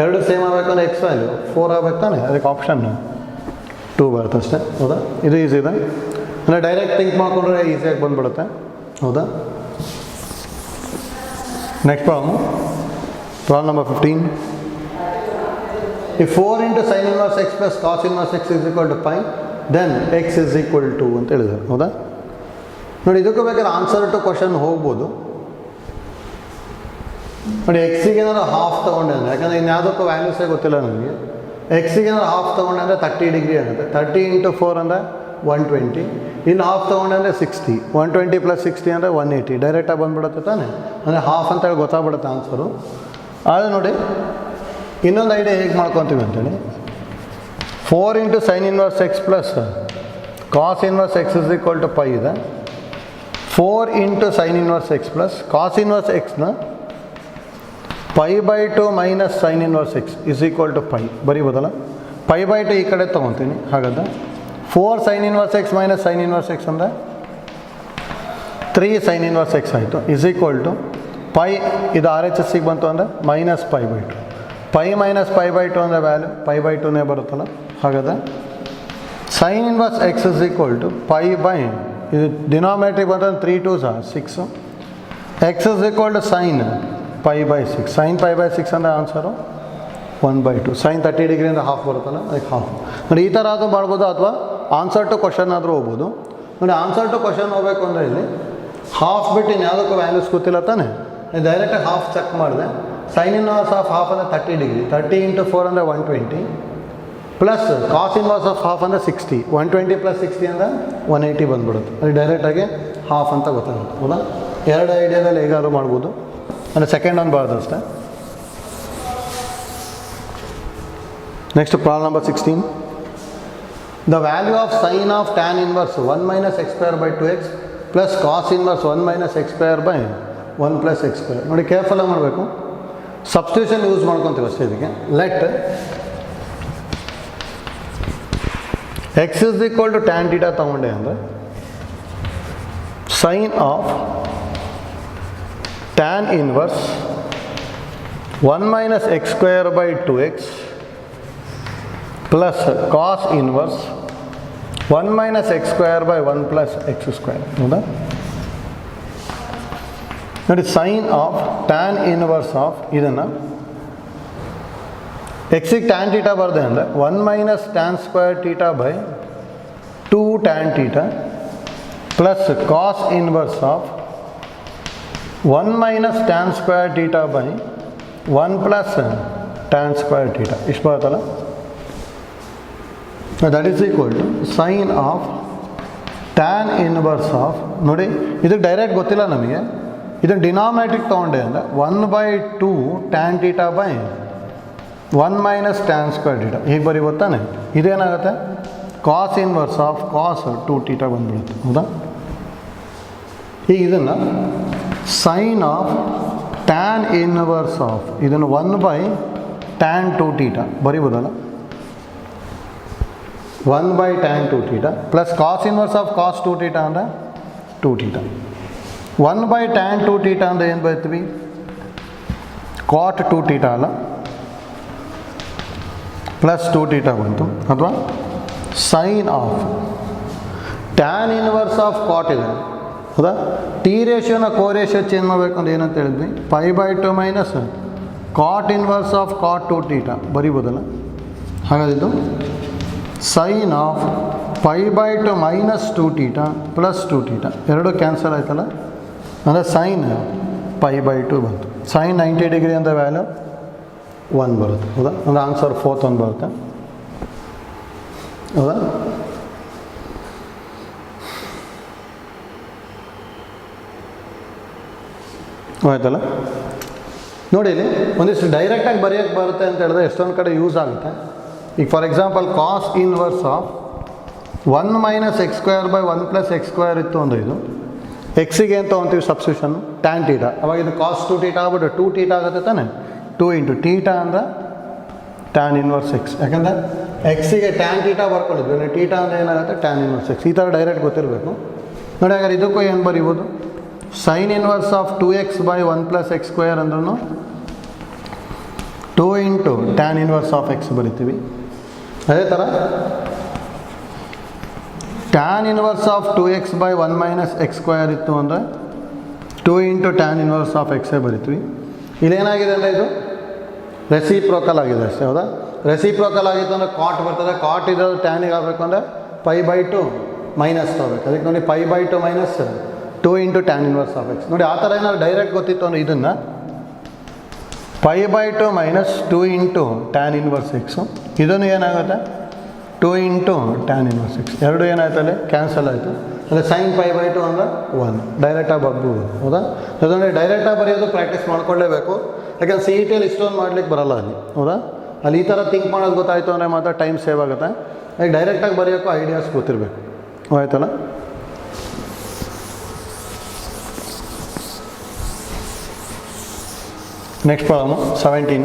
ಎರಡು ಸೇಮ್ ಆಗಬೇಕು ಅಂದರೆ ಎಕ್ಸ್ ವ್ಯಾಲ್ಯೂ 4 ಆಗಬೇಕು ತಾನೆ. ಅದಕ್ಕೆ ಆಪ್ಷನ್ 2 ಬರುತ್ತೆ ಅಷ್ಟೇ ಹೌದಾ. ಇದು ಈಸಿ ಇದೆ ಅಂದರೆ ಡೈರೆಕ್ಟ್ ಥಿಂಕ್ ಮಾಡಿಕೊಂಡ್ರೆ ಈಸಿಯಾಗಿ ಬಂದುಬಿಡುತ್ತೆ ಹೌದಾ. Next problem number 15. If 4 into sin inverse x plus cos inverse x is equal to pi, then x is equal to ಅಂತ ಹೇಳಿದ್ದಾರೆ ಹೌದಾ. ನೋಡಿ ಇದಕ್ಕೂ ಬೇಕಾದ್ರೆ ಆನ್ಸರ್ ಟು ಕ್ವಶನ್ ಹೋಗ್ಬೋದು ನೋಡಿ. ಎಕ್ಸಿಗೆ ಏನಾದ್ರು ಹಾಫ್ ತೊಗೊಂಡೆ ಅಂದರೆ, ಯಾಕಂದರೆ ಇನ್ಯಾವುದಕ್ಕೂ ವ್ಯಾಲ್ಯೂಸೇ ಗೊತ್ತಿಲ್ಲ ನನಗೆ. ಎಕ್ಸಿಗೆ ಏನಾದ್ರು ಹಾಫ್ ತೊಗೊಂಡೆ ಅಂದರೆ 30 ಡಿಗ್ರಿ ಆಗುತ್ತೆ. 30 into 4 ಅಂದರೆ 120. ಇಲ್ಲಿ ಹಾಫ್ ತೊಗೊಂಡೆ ಅಂದರೆ 60. 120 + 60 ಅಂದರೆ 180. ಡೈರೆಕ್ಟಾಗಿ ಬಂದುಬಿಡುತ್ತೆ ತಾನೆ. ಅಂದರೆ ಹಾಫ್ ಅಂತೇಳಿ ಗೊತ್ತಾಗ್ಬಿಡುತ್ತೆ ಆನ್ಸರು. ಆದರೆ ನೋಡಿ ಇನ್ನೊಂದು ಐಡಿಯಾ ಹೇಗೆ ಮಾಡ್ಕೊತೀವಿ ಅಂತೇಳಿ, 4 into sin inverse x plus cos inverse x is equal to pi ಇದೆ. 4 into sin inverse x plus cos inverse ಎಕ್ಸ್ನ π/2 minus sine inverse x is equal to pi ಬರೀಬೋದಲ್ಲ. π/2 ಈ ಕಡೆ ತೊಗೊತೀನಿ. ಹಾಗಾದರೆ 4 sin inverse x minus sine inverse x ಅಂದರೆ 3 sin inverse x ಆಯಿತು is equal to pi. ಇದು RHSಗೆ ಬಂತು ಅಂದರೆ ಮೈನಸ್ π/2. ಪೈ ಮೈನಸ್ π/2 ಅಂದರೆ ವ್ಯಾಲ್ಯೂ π/2ನೇ ಬರುತ್ತಲ್ಲ. ಹಾಗಾದರೆ sine inverse x is equal to pi by ಇದು ಡಿನಾಮಿನೇಟ್ರಿಗೆ ಬಂದರೆ 3 2s 6. X is equal to sine π/6. Sine π/6 ಅಂದರೆ ಆನ್ಸರು 1/2. ಸೈನ್ 30 ಡಿಗ್ರಿಯಿಂದ ಹಾಫ್ ಬರುತ್ತಲ್ಲ, ಅದಕ್ಕೆ ಹಾಫ್. ನೋಡಿ ಈ ಥರ ಆದರೂ ಮಾಡ್ಬೋದು, ಅಥವಾ ಆನ್ಸರ್ ಟು ಕ್ವಶನ್ ಆದರೂ ಹೋಗ್ಬೋದು. ನೋಡಿ ಆನ್ಸರ್ ಟು ಕ್ವಶನ್ ಹೋಗಬೇಕು ಅಂದರೆ ಇಲ್ಲಿ ಹಾಫ್ ಬಿಟ್ಟು ಇನ್ಯಾವುದಕ್ಕೂ ವ್ಯಾಲ್ಯೂಸ್ ಗೊತ್ತಿಲ್ಲ ತಾನೆ. ಡೈರೆಕ್ಟಾಗಿ ಹಾಫ್ ಚೆಕ್ ಮಾಡಿದೆ. ಸೈನ್ ಇನ್ವರ್ಸ್ ಆಫ್ ಹಾಫ್ ಅಂದರೆ 30 ಡಿಗ್ರಿ. 30 into 4 ಅಂದರೆ 120 plus cos inverse of half ಅಂದರೆ 60. 120 + 60 ಅಂದರೆ 180 ಬಂದುಬಿಡುತ್ತೆ. ಅದು ಡೈರೆಕ್ಟಾಗಿ ಹಾಫ್ ಅಂತ ಗೊತ್ತಾಗುತ್ತೆ ಹೌದಾ. ಎರಡು ಐಡಿಯಾದಲ್ಲಿ ಹೇಗಾದರೂ ಮಾಡ್ಬೋದು. ಅಂದರೆ ಸೆಕೆಂಡ್ ಒನ್ ಬರೋದು ಅಷ್ಟೇ. Next problem number 16. The value of sine of tan inverse 1 - x² / 2x plus cos inverse 1 - x² / 1 + x². ನೋಡಿ ಕೇರ್ಫುಲ್ಲಾಗಿ ಮಾಡಬೇಕು. ಸಬ್ಸ್ಟಿಟ್ಯೂಷನ್ ಯೂಸ್ ಮಾಡ್ಕೊತೀವಿ ಅಷ್ಟೇ ಇದಕ್ಕೆ. Let x is equal to tan theta ತೊಗೊಂಡೆ ಅಂದರೆ sine of tan inverse 1 - x² / 2x plus cos inverse 1 - x² / 1 + x² ಹೌದಾ. ನೋಡಿ sine of tan inverse of ಇದನ್ನು ಎಕ್ಸಿಗೆ ಟ್ಯಾನ್ ಟೀಟಾ ಬರದೆ ಅಂದರೆ 1 minus tan square theta by 2 tan theta plus cos inverse of 1 minus tan square theta by 1 plus tan square theta ಇಷ್ಟು ಬರುತ್ತಲ್ಲ, that is equal to sine of tan inverse of. ನೋಡಿ ಇದಕ್ಕೆ direct ಗೊತ್ತಿಲ್ಲ ನಮಗೆ, ಇದನ್ನು ಡಿನಾಮಿನೇಟ್ರಿಗೆ ತೊಗೊಂಡೆ ಅಂದರೆ 1/2 tan theta by 1 minus tan square theta ಹೀಗೆ ಬರೀ ಗೊತ್ತಾನೆ. ಇದೇನಾಗುತ್ತೆ cos inverse of cos 2 theta ಬಂದುಬಿಡುತ್ತೆ, ಹೌದಾ. ಈಗ ಇದನ್ನು sine of tan inverse of ಇದನ್ನು 1/tan 2 ಟೀಟಾ ಬರೀಬೋದಲ್ಲ, 1/tan 2 theta plus cos inverse of cos 2 theta ಅಂದರೆ 2 ಟೀಟಾ. 1/tan 2 ಟೀಟಾ ಅಂದರೆ ಏನು ಬರೀತೀವಿ, ಕಾಟ್ 2 ಟೀಟಾ ಅಲ್ಲ ಪ್ಲಸ್ 2 ಟೀಟಾ ಬಂತು. ಅಥವಾ sine of tan inverse of ಕಾಟ್ ಇದೆ, ಹೌದಾ. ಟಿ ರೇಷಿಯೋನ ಕೋ ರೇಷಿಯೋ ಚೇಂಜ್ ಮಾಡಬೇಕಂದ್ರೆ ಏನಂತ ಹೇಳಿದ್ವಿ, π/2 minus cot inverse of cot 2 theta ಬರೀಬೋದಲ್ಲ. ಹಾಗಾದಿದ್ದು sine of π/2 minus 2 theta plus 2 theta ಎರಡು ಕ್ಯಾನ್ಸಲ್ ಆಯ್ತಲ್ಲ, ಅಂದರೆ ಸೈನ್ π/2 ಬಂತು. ಸೈನ್ 90 ಡಿಗ್ರಿ ಅಂತ ವ್ಯಾಲ್ಯೂ 1 ಬರುತ್ತೆ, ಹೌದಾ. ಅಂದರೆ ಆನ್ಸರ್ 4th ಒಂದು ಬರುತ್ತೆ, ಹೌದಾ. ಆಯ್ತಲ್ಲ. ನೋಡಿ ಇಲ್ಲಿ ಒಂದಿಷ್ಟು ಡೈರೆಕ್ಟಾಗಿ ಬರೆಯೋಕ್ಕೆ ಬರುತ್ತೆ ಅಂತ ಹೇಳಿದ್ರೆ ಎಷ್ಟೊಂದು ಕಡೆ ಯೂಸ್ ಆಗುತ್ತೆ. ಈಗ for example cos inverse of 1 minus x square by 1 plus x square ಇತ್ತು ಅಂದರೆ ಇದು ಎಕ್ಸಿಗೆ ಏನು ತೊಗೊತೀವಿ ಸಬ್ಸ್ಟಿಟ್ಯೂಷನ್ ಟ್ಯಾನ್ ಟೀಟಾ, ಅವಾಗ ಇದು ಕಾಸ್ 2 ಟೀಟಾ ಆಗ್ಬಿಟ್ಟು 2 ಟೀಟಾ ಆಗುತ್ತೆ ತಾನೆ. 2 × ಟೀಟಾ ಅಂದರೆ ಟ್ಯಾನ್ ಇನ್ವರ್ಸ್ ಎಕ್ಸ್, ಯಾಕಂದರೆ ಎಕ್ಸಿಗೆ ಟ್ಯಾನ್ ಟೀಟಾ ಬರ್ಕೊಂಡಿದ್ವಿ, ಟೀಟಾ ಅಂದರೆ ಏನಾಗುತ್ತೆ ಟ್ಯಾನ್ ಇನ್ವರ್ಸ್ ಎಕ್ಸ್. ಈ ಥರ ಡೈರೆಕ್ಟ್ ಗೊತ್ತಿರಬೇಕು. ನೋಡಿ ಹಾಗಾದ್ರೆ ಇದಕ್ಕೂ ಏನು ಬರೀಬೋದು, sine inverse of 2x by 1 plus x square ಅಂದ್ರೂ 2 × ಟ್ಯಾನ್ ಇನ್ವರ್ಸ್ ಆಫ್ ಎಕ್ಸ್ ಬರಿತೀವಿ. ಅದೇ ಥರ tan inverse of 2x by 1 minus x square ಇತ್ತು ಅಂದರೆ 2 × ಟ್ಯಾನ್ ಇನ್ವರ್ಸ್ ಆಫ್ ಎಕ್ಸೇ ಬರಿತೀವಿ. ಇಲ್ಲೇನಾಗಿದೆ ಅಂದರೆ ಇದು ರೆಸಿಪ್ರೋಕಲ್ ಆಗಿದೆ ಅಷ್ಟೇ, ಹೌದಾ. ರೆಸಿಪ್ರೋಕಲ್ ಆಗಿತ್ತು ಅಂದರೆ ಕಾಟ್ ಬರ್ತದೆ, ಕಾಟ್ ಇರೋದು ಟ್ಯಾನಿಗೆ ಆಗಬೇಕು ಅಂದರೆ π/2 ಮೈನಸ್ ತೊಗೋಬೇಕು. ಅದಕ್ಕೆ ನೋಡಿ π/2 minus 2 × tan inverse of x. ನೋಡಿ ಆ ಥರ ಏನಾದ್ರು ಡೈರೆಕ್ಟ್ ಗೊತ್ತಿತ್ತು ಅಂದರೆ ಇದನ್ನು π/2 ಮೈನಸ್ 2 × ಟ್ಯಾನ್ ಇನ್ವರ್ಸ್ ಎಕ್ಸು, ಇದನ್ನು ಏನಾಗುತ್ತೆ 2 × ಟ್ಯಾನ್ ಇನ್ವರ್ಸ್ ಎಕ್ಸ್, ಎರಡು ಏನಾಯ್ತಲ್ಲಿ ಕ್ಯಾನ್ಸಲ್ ಆಯಿತು. ಅಂದರೆ ಸೈನ್ π/2 ಅಂದರೆ 1 ಡೈರೆಕ್ಟಾಗಿ ಬರ್ಬೋದು, ಹೌದಾ. ಅದನ್ನು ಡೈರೆಕ್ಟಾಗಿ ಬರೆಯೋದು ಪ್ರಾಕ್ಟೀಸ್ ಮಾಡ್ಕೊಳ್ಳೇಬೇಕು, ಯಾಕಂದ್ರೆ ಸಿ ಇ ಟಿಯಲ್ಲಿ ಇಷ್ಟೊಂದು ಮಾಡ್ಲಿಕ್ಕೆ ಬರೋಲ್ಲ ಅಲ್ಲಿ, ಹೌದಾ. ಅಲ್ಲಿ ಈ ಥರ ಥಿಂಕ್ ಮಾಡೋದು ಗೊತ್ತಾಯಿತು ಅಂದರೆ ಮಾತ್ರ ಟೈಮ್ ಸೇವ್ ಆಗುತ್ತೆ. ಈಗ ಡೈರೆಕ್ಟಾಗಿ ಬರೆಯೋಕ್ಕೂ ಐಡಿಯಾಸ್ ಗೊತ್ತಿರಬೇಕು, ಆಯ್ತಲ್ಲ. Next problem 17.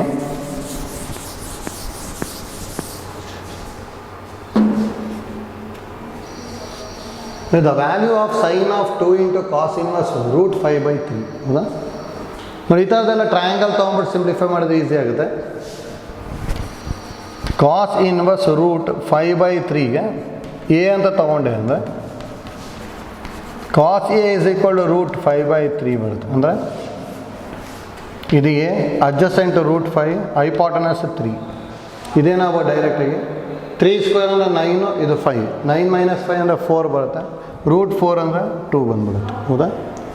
The value of sine of 2 × cos inverse √5/3, ಹೌದಾ. ನೋಡಿ ಈ ಥರದ್ದೆಲ್ಲ ಟ್ರಯಾಂಗಲ್ ತೊಗೊಂಡ್ಬಿಟ್ಟು ಸಿಂಪ್ಲಿಫೈ ಮಾಡಿದ್ರೆ ಈಸಿ ಆಗುತ್ತೆ. ಕಾಸ್ ಇನ್ವರ್ಸ್ √5/3ಗೆ ಎ ಅಂತ ತೊಗೊಂಡೆ ಅಂದರೆ cos a is equal to √5/3 ಬರುತ್ತೆ. ಅಂದರೆ ಇದು ಎ ಅಡ್ಜಸೆಂಟ್ √5 ಹೈಪಾಟನಸ್ 3, ಇದೇನಾಗ್ಬೋದು ಡೈರೆಕ್ಟಾಗಿ 3 ಸ್ಕ್ವೇರ್ ಅಂದರೆ 9, ಇದು 5, 9 - 5 ಅಂದರೆ 4 ಬರುತ್ತೆ, √4 ಅಂದರೆ 2 ಬಂದುಬಿಡುತ್ತೆ, ಹೌದಾ.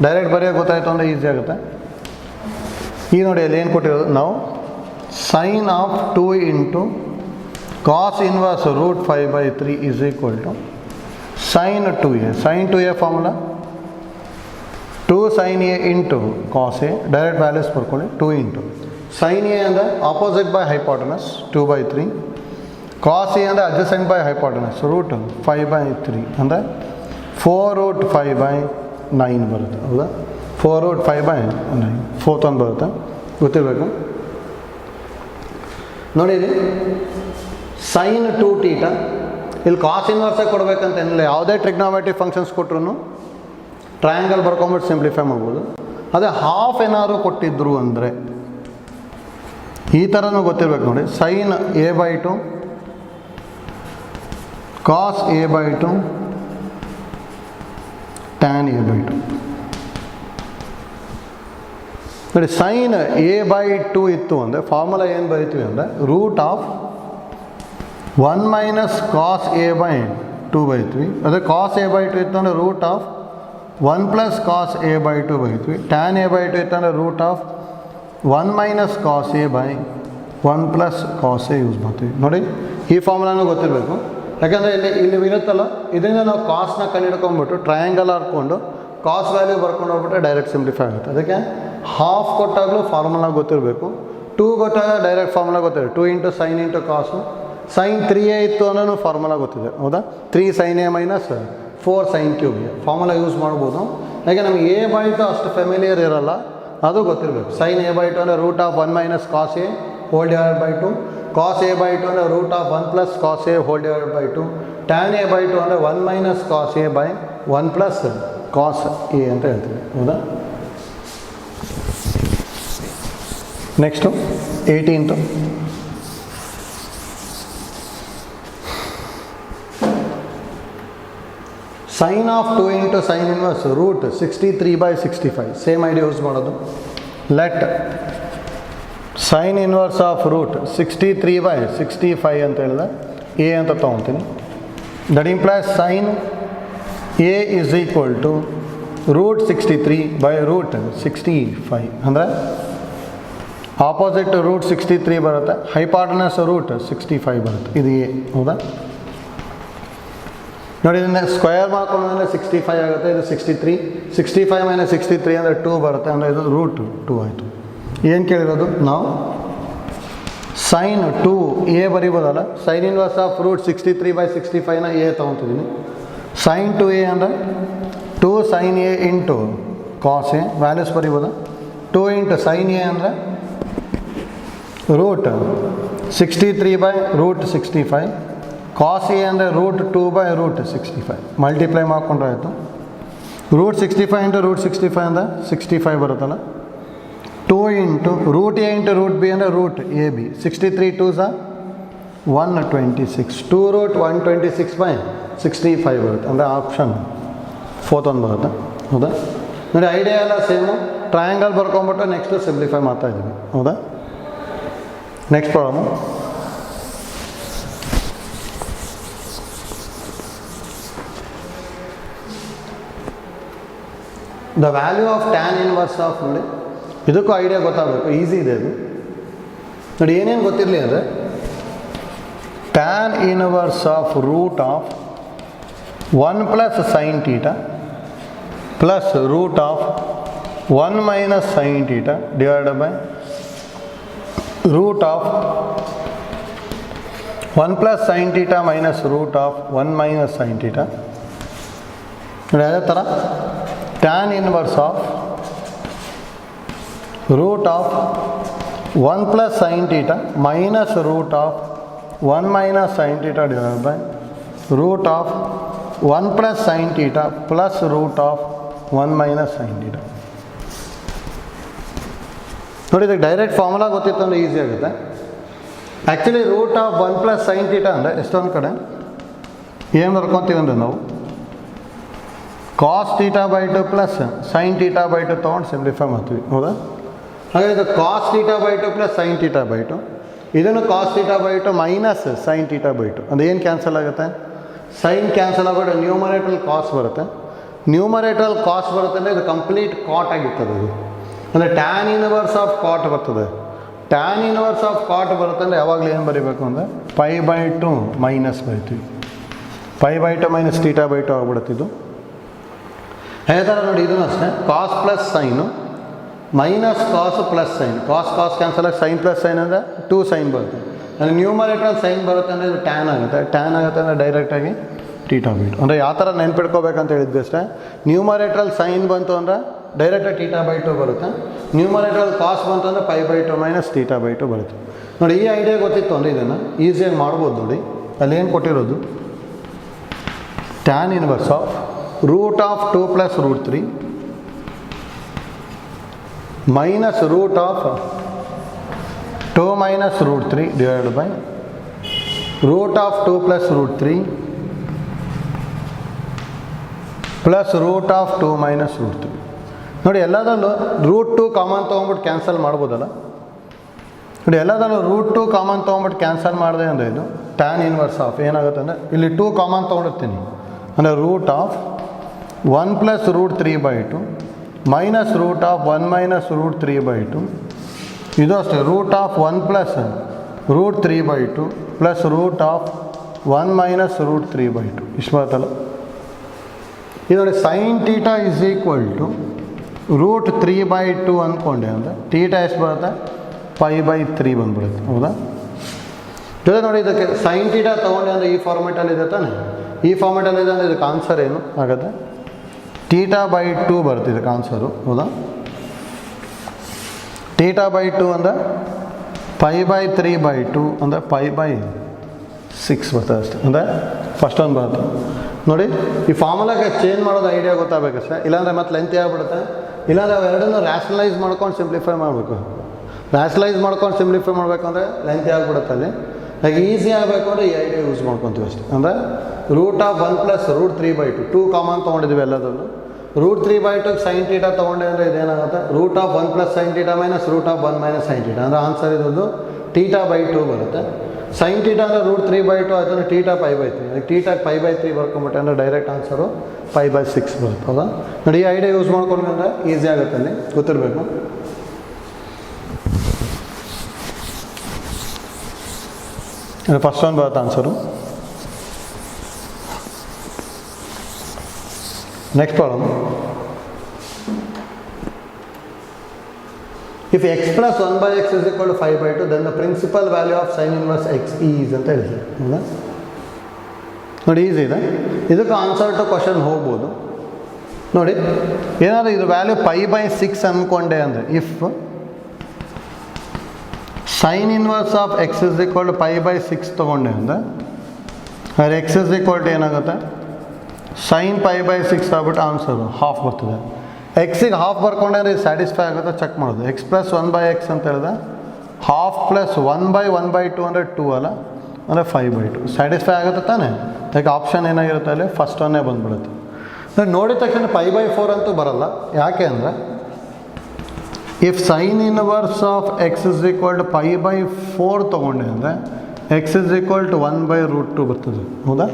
ಡೈರೆಕ್ಟ್ ಬರೆಯೋಕೆ ಗೊತ್ತಾಯಿತು ಅಂದರೆ ಈಸಿ ಆಗುತ್ತೆ. ಈಗ ನೋಡಿ ಅಲ್ಲಿ ಏನು ಕೊಟ್ಟಿರೋದು ನಾವು sine of 2 × cos inverse √5/3 is equal to sine 2a. Sine 2a formula 2 sin a × cos a, direct values ಬರ್ಕೊಳ್ಳಿ. 2 × sin a ಅಂದರೆ opposite by hypotenuse 2/3, cos a ಅಂದರೆ ಅಡ್ಜಸೆಂಟ್ ಬೈ ಹೈಪಾಟನಸ್ √5/3 ಅಂದರೆ 4√5/9 ಬರುತ್ತೆ, ಹೌದಾ. 4√5/9 4th ಒಂದು ಬರುತ್ತೆ, ಗೊತ್ತಿರಬೇಕು. ನೋಡಿ ಇಲ್ಲಿ ಸೈನ್ 2 ಟೀಟಾ, ಇಲ್ಲಿ ಕಾಸ್ ಇನ್ವರ್ಸೇ ಕೊಡಬೇಕಂತ ಏನಿಲ್ಲ, ಯಾವುದೇ ಟ್ರಿಗ್ನೋಮೆಟ್ರಿಕ್ ಫಂಕ್ಷನ್ಸ್ ಕೊಟ್ಟರು ಟ್ರಯಾಂಗಲ್ ಬರ್ಕೊಂಬಿಟ್ಟು ಸಿಂಪ್ಲಿಫೈ ಮಾಡ್ಬೋದು. ಅದೇ ಹಾಫ್ ಏನಾದ್ರು ಕೊಟ್ಟಿದ್ರು ಅಂದರೆ ಈ ಥರನೂ ಗೊತ್ತಿರ್ಬೇಕು. ನೋಡಿ ಸೈನ್ a/2 ಕಾಸ್ a/2 ಟ್ಯಾನ್ a/2 ನೋಡಿ ಸೈನ್ a/2 ಇತ್ತು ಅಂದರೆ ಫಾರ್ಮುಲಾ ಏನು ಬರೀತೀವಿ ಅಂದರೆ root of 1 minus cos a/2 ಬರೀತೀವಿ. ಅದೇ ಕಾಸ್ a/2 ಇತ್ತು ಅಂದರೆ root of 1 plus cos a/2 ಬರೀತೀವಿ. ಟ್ಯಾನ್ a/2 ಇತ್ತು ಅಂದರೆ root of 1 minus cos a/1 plus cos a use ಮಾಡ್ತೀವಿ. ನೋಡಿ ಈ ಫಾರ್ಮುಲಾನು ಗೊತ್ತಿರಬೇಕು, ಯಾಕಂದರೆ ಇಲ್ಲಿ ಇರುತ್ತಲ್ಲ, ಇದರಿಂದ ನಾವು ಕಾಸ್ನ ಕಂಡುಹಿಡ್ಕೊಂಡ್ಬಿಟ್ಟು ಟ್ರಯಾಂಗಲ್ ಹಾಕ್ಕೊಂಡು ಕಾಸ್ ವ್ಯಾಲ್ಯೂ ಬರ್ಕೊಂಡು ಹೋಗ್ಬಿಟ್ರೆ ಡೈರೆಕ್ಟ್ ಸಿಂಪ್ಲಿಫೈ ಆಗುತ್ತೆ. ಅದಕ್ಕೆ ಹಾಫ್ ಕೊಟ್ಟಾಗಲೂ ಫಾರ್ಮುಲಾ ಗೊತ್ತಿರಬೇಕು, 2 ಕೊಟ್ಟಾಗ ಡೈರೆಕ್ಟ್ ಫಾರ್ಮುಲಾ ಗೊತ್ತಿದೆ, 2 ಇಂಟು ಸೈನ್ ಇಂಟು ಕಾಸು. ಸೈನ್ 3a ಇತ್ತು ಅನ್ನೋ ಫಾರ್ಮುಲಾ ಗೊತ್ತಿದೆ, ಹೌದಾ? 3 sin a minus 4 sin cube formula use ಮಾಡ್ಬೋದು. ಯಾಕೆ ನಮಗೆ a/2 ಅಷ್ಟು ಫೆಮಿಲಿಯರ್ ಇರೋಲ್ಲ, ಅದು ಗೊತ್ತಿರಬೇಕು. ಸೈನ್ a/2 ಅಂದರೆ root of 1 minus cos a whole divided by 2, cos a/2 ಅಂದರೆ root of 1 plus cos a whole divided by 2, tan a/2 ಅಂದರೆ 1 minus cos a/1 plus cos a ಅಂತ ಹೇಳ್ತೀವಿ, ಹೌದಾ? Next 18th sine of 2 into sine inverse root 63/65. Same idea use ಮಾಡೋದು. Let sine inverse of root 63/65 ಅಂತ ಹೇಳಿದ್ರೆ a ಅಂತ ತೊಗೊತೀನಿ. That implies sine A is equal to root 63/65 ಅಂದರೆ opposite root 63 ಬರುತ್ತೆ, ಹೈಪಾರ್ಟನಸ್ ರೂಟ್ 65 ಬರುತ್ತೆ. ಇದು ಎ, ಹೌದಾ? ನೋಡಿ ಇದನ್ನು ಸ್ಕ್ವೇರ್ ಮಾಡ್ಕೊಂಡ್ರೆ 65 ಆಗುತ್ತೆ, ಇದು 63. 65 ಮೈನಸ್ 63 ಅಂದರೆ 2 ಬರುತ್ತೆ, ಅಂದರೆ ಇದು ರೂಟ್ 2 ಆಯಿತು. ಏನು ಕೇಳಿರೋದು ನಾವು? ಸೈನ್ 2a ಬರೀಬೋದಲ್ಲ, ಸೈನ್ ಇನ್ವರ್ಸ್ ಆಫ್ ರೂಟ್ 63/65ನ ಎ ತೊಗೊತಿದ್ದೀನಿ. ಸೈನ್ 2a ಅಂದರೆ 2 sin a into cos a, values ಬರೀಬೋದ. 2 ಇಂಟು ಸೈನ್ ಎ ಅಂದರೆ ರೂಟ್ 63/65, ಕಾಸ್ ಎ ಅಂದರೆ ರೂಟ್ 2/65. ಮಲ್ಟಿಪ್ಲೈ ಮಾಡ್ಕೊಂಡ್ರೆ ಆಯಿತು. ರೂಟ್ 65 ಇಂಟು ರೂಟ್ 65 ಅಂದರೆ 65 ಬರುತ್ತಲ್ಲ. 2 into root a into root b ಅಂದರೆ root a b. 63 2s 126, 2 root 126/65 ಬರುತ್ತೆ, ಅಂದರೆ ಆಪ್ಷನ್ 4th ಒಂದು ಬರುತ್ತೆ, ಹೌದಾ? ನೋಡಿ ಐಡಿಯಾ ಎಲ್ಲ ಸೇಮು. ಟ್ರಯಾಂಗಲ್ ಬರ್ಕೊಂಬಿಟ್ಟು ನೆಕ್ಸ್ಟು ಸಿಂಪ್ಲಿಫೈ ಮಾಡ್ತಾ ಇದ್ದೀವಿ, ಹೌದಾ? Next problem. The value of tan inverse of, ನೋಡಿ ಇದಕ್ಕೂ ಐಡಿಯಾ ಗೊತ್ತಾಗಬೇಕು, ಈಸಿ ಇದೆ ಅದು. ನೋಡಿ ಏನೇನು ಗೊತ್ತಿರಲಿ ಅಂದರೆ tan inverse of root of 1 plus sine theta plus root of 1 minus sine theta divided by root of 1 plus sine theta minus root of 1 minus sine theta. ನೋಡಿ ಅದೇ ಥರ tan inverse of root of 1 plus sine theta minus root of 1 minus sine theta divided by root of 1 plus sine theta plus root of 1 minus sine theta. ನೋಡಿ ಇದಕ್ಕೆ direct formula ಗೊತ್ತಿತ್ತು ಅಂದರೆ easy ಆಗುತ್ತೆ. Actually root of 1 plus sine theta ಅಂದರೆ ಎಷ್ಟೊಂದು ಕಡೆ ಏನು ಬರ್ಕೊತೀವಿ ಅಂದರೆ ನಾವು ಕಾಸ್ θ/2 ಪ್ಲಸ್ ಸೈನ್ θ/2 ತೊಗೊಂಡು ಸಿಂಪ್ಲಿಫೈ ಮಾಡ್ತೀವಿ, ಹೌದಾ? ಹಾಗಾಗಿ ಇದು ಕಾಸ್ θ/2 ಪ್ಲಸ್ ಸೈನ್ θ/2, ಇದನ್ನು ಕಾಸ್ θ/2 ಮೈನಸ್ ಸೈನ್ θ/2. ಅದೇನು ಕ್ಯಾನ್ಸಲ್ ಆಗುತ್ತೆ? ಸೈನ್ ಕ್ಯಾನ್ಸಲ್ ಆಗೋದು ನ್ಯೂಮರೇಟ್ರಲ್ ಕಾಸ್ ಬರುತ್ತೆ. ನ್ಯೂಮರೇಟ್ರಲ್ ಕಾಸ್ ಬರುತ್ತೆ ಅಂದರೆ ಇದು ಕಂಪ್ಲೀಟ್ ಕಾಟ್ ಆಗಿರ್ತದೆ. ಅದು ಅಂದರೆ ಟ್ಯಾನ್ ಇನ್ವರ್ಸ್ ಆಫ್ ಕಾಟ್ ಬರ್ತದೆ. ಟ್ಯಾನ್ ಇನ್ವರ್ಸ್ ಆಫ್ ಕಾಟ್ ಬರುತ್ತೆ ಅಂದರೆ ಯಾವಾಗಲೂ ಏನು ಬರೀಬೇಕು ಅಂದರೆ π/2 ಮೈನಸ್ ಬರಿತೀವಿ. π/2 ಮೈನಸ್ θ/2 ಆಗ್ಬಿಡುತ್ತೆ ಇದು. ಅದೇ ಥರ ನೋಡಿ ಇದನ್ನು ಅಷ್ಟೇ, ಕಾಸ್ ಪ್ಲಸ್ ಸೈನು ಮೈನಸ್ ಕಾಸು ಪ್ಲಸ್ ಸೈನ್. ಕಾಸ್ ಕ್ಯಾನ್ಸಲ್ ಆಗಿ ಸೈನ್ ಪ್ಲಸ್ ಸೈನ್ ಅಂದರೆ 2 ಸೈನ್ ಬರುತ್ತೆ. ಅಂದರೆ ನ್ಯೂಮರೇಟ್ರಲ್ ಸೈನ್ ಬರುತ್ತೆ ಅಂದರೆ ಇದು ಟ್ಯಾನ್ ಆಗುತ್ತೆ. ಟ್ಯಾನ್ ಆಗುತ್ತೆ ಅಂದರೆ ಡೈರೆಕ್ಟಾಗಿ θ/2. ಅಂದರೆ ಯಾವ ಥರ ನೆನ್ಪಿಟ್ಕೋಬೇಕಂತ ಹೇಳಿದ್ವಿ ಅಷ್ಟೇ. ನ್ಯೂಮರೇಟ್ರಲ್ ಸೈನ್ ಬಂತು ಅಂದರೆ ಡೈರೆಕ್ಟಾಗಿ θ/2 ಬರುತ್ತೆ. ನ್ಯೂಮರೇಟ್ರಲ್ ಕಾಸ್ ಬಂತು ಅಂದರೆ π/2 ಮೈನಸ್ θ/2 ಬರುತ್ತೆ. ನೋಡಿ ಈ ಐಡಿಯಾ ಗೊತ್ತಿತ್ತು ಅಂದರೆ ಇದನ್ನು ಈಸಿಯಾಗಿ ಮಾಡ್ಬೋದು. ನೋಡಿ ಅಲ್ಲೇನು ಕೊಟ್ಟಿರೋದು, tan inverse of root of 2 plus root 3 minus root of 2 minus root 3 divided by root of 2 plus root 3 plus root of 2 minus root 3. ನೋಡಿ ಎಲ್ಲದರಲ್ಲೂ √2 ಕಾಮನ್ ತೊಗೊಂಬಿಟ್ಟು ಕ್ಯಾನ್ಸಲ್ ಮಾಡ್ಬೋದಲ್ಲ. ನೋಡಿ ಎಲ್ಲದರಲ್ಲೂ √2 ಕಾಮನ್ ತೊಗೊಂಬಿಟ್ಟು ಕ್ಯಾನ್ಸಲ್ ಮಾಡಿದೆ ಅಂದರೆ ಇದು tan ಇನ್ವರ್ಸ್ ಆಫ್ ಏನಾಗುತ್ತೆ ಅಂದರೆ ಇಲ್ಲಿ 2 ಕಾಮನ್ ತೊಗೊಂಡಿರ್ತೀನಿ ಅಂದರೆ √1 + √3/2 ಮೈನಸ್ √1 - √3/2 ಇದು ಅಷ್ಟೇ √1 + √3/2 ಪ್ಲಸ್ √1 - √3/2 ಇಷ್ಟು ಬರುತ್ತಲ್ಲ. ಇದು ನೋಡಿ sine theta is equal to √3/2 ಅಂದ್ಕೊಂಡೆ ಅಂದರೆ ಥೀಟಾ ಎಷ್ಟು ಬರುತ್ತೆ π/3 ಬಂದ್ಬಿಡುತ್ತೆ. ಹೌದಾ? ಜೊತೆ ನೋಡಿ ಇದಕ್ಕೆ ಸೈನ್ ಥೀಟಾ ತೊಗೊಂಡೆ ಅಂದರೆ ಈ ಫಾರ್ಮೆಟಲ್ಲಿ ಇದೆ ತಾನೆ, ಈ ಫಾರ್ಮೆಟಲ್ಲಿ ಇದೆ ಅಂದರೆ ಇದಕ್ಕೆ ಆನ್ಸರ್ ಏನು ಆಗುತ್ತೆ θ/2 ಬರುತ್ತೆ ಇದಕ್ಕೆ ಆನ್ಸರು. ಹೌದಾ? θ/2 ಅಂದರೆ π/3/2 ಅಂದರೆ π/6 ಬರ್ತದೆ ಅಷ್ಟೇ. ಅಂದರೆ ಫಸ್ಟ್ ಒಂದು ಬರುತ್ತೆ ನೋಡಿ. ಈ ಫಾರ್ಮುಲಾಗೆ ಚೇಂಜ್ ಮಾಡೋದು ಐಡಿಯಾ ಗೊತ್ತಾಗಬೇಕಷ್ಟೇ, ಇಲ್ಲಾಂದರೆ ಮತ್ತೆ ಲೆಂತಿ ಆಗಿಬಿಡುತ್ತೆ. ಇಲ್ಲಾಂದರೆ ಅವೆರಡನ್ನೂ ರ್ಯಾಷನಲೈಸ್ ಮಾಡ್ಕೊಂಡು ಸಿಂಪ್ಲಿಫೈ ಮಾಡಬೇಕು. ರ್ಯಾಷನಲೈಸ್ ಮಾಡ್ಕೊಂಡು ಸಿಂಪ್ಲಿಫೈ ಮಾಡಬೇಕಂದ್ರೆ ಲೆಂತಿ ಆಗಿಬಿಡುತ್ತೆ ಅಲ್ಲಿ. ಹಾಗೆ ಈಸಿ ಆಗಬೇಕು ಅಂದರೆ ಈ ಐಡಿಯಾ ಯೂಸ್ ಮಾಡ್ಕೊತೀವಿ ಅಷ್ಟೇ. ಅಂದರೆ √1 + √3/2 2 ಕಾಮನ್ ತೊಗೊಂಡಿದ್ದೀವಿ ಎಲ್ಲದನ್ನು. √3/2 ಸೈನ್ ಥೀಟಾ ತೊಗೊಂಡೆ ಅಂದರೆ ಇದೇನಾಗುತ್ತೆ √1 + sin θ - √1 - sin θ ಅಂದರೆ ಆನ್ಸರ್ ಇರೋದು θ/2 ಬರುತ್ತೆ. ಸೈನ್ ಥೀಟಾ ಅಂದರೆ √3/2 ಆಯ್ತು ಅಂದರೆ θ π/3 ಅದಕ್ಕೆ θ π/3 ಬರ್ಕೊಂಬಿಟ್ಟೆ ಅಂದರೆ ಡೈರೆಕ್ಟ್ ಆನ್ಸರು π/6 ಬರುತ್ತೆ. ಹೌದಾ? ನೋಡಿ ಈ ಐಡಿಯಾ ಯೂಸ್ ಮಾಡ್ಕೊಂಡ್ರೆ ಅಂದರೆ ಈಸಿ ಆಗುತ್ತೆ, ಅಲ್ಲಿ ಗೊತ್ತಿರಬೇಕು. ಫಸ್ಟ್ ಒಂದು ಬರುತ್ತೆ answer. Next problem. If x + 1/x = 5/2 then the principal value of sine inverse x is ಅಂತ ಹೇಳಿದೆ. ಹೌದಾ? ನೋಡಿ ಈಸಿ ಇದೆ, ಇದಕ್ಕೆ ಆನ್ಸರ್ ಟು ಕ್ವಶನ್ ಹೋಗ್ಬೋದು. ನೋಡಿ ಏನಾದರೂ ಇದು ವ್ಯಾಲ್ಯೂ π/6 ಅಂದ್ಕೊಂಡೆ ಅಂದರೆ if sign inverse of x = π/6 ತೊಗೊಂಡೆ ಅಂದರೆ ಅದು x ಏನಾಗುತ್ತೆ ಸೈನ್ π/6 ಆಗ್ಬಿಟ್ಟು ಆನ್ಸರು ಹಾಫ್ ಬರ್ತದೆ. ಎಕ್ಸಿಗೆ ಹಾಫ್ ಬರ್ಕೊಂಡೆ ಅಂದರೆ ಸ್ಯಾಟಿಸ್ಫೈ ಆಗುತ್ತೆ ಚೆಕ್ ಮಾಡೋದು. x + 1/x ಅಂತ ಹೇಳಿದ್ರೆ ಹಾಫ್ + 1/1/2 ಅಂದರೆ 2 ಅಲ್ಲ ಅಂದರೆ 5/2 ಸ್ಯಾಟಿಸ್ಫೈ ಆಗುತ್ತೆ ತಾನೇ. ಯಾಕೆ ಆಪ್ಷನ್ ಏನಾಗಿರುತ್ತೆ ಅಲ್ಲಿ ಫಸ್ಟ್ ಒನ್ನೇ ಬಂದುಬಿಡುತ್ತೆ. ನೋಡಿದ ತಕ್ಷಣ π/4 ಅಂತೂ ಬರಲ್ಲ. ಯಾಕೆ ಅಂದರೆ if sign inverse of x = π/4 ತೊಗೊಂಡೆ ಅಂದರೆ x = 1/√2 ಬರ್ತದೆ. ಹೌದಾ?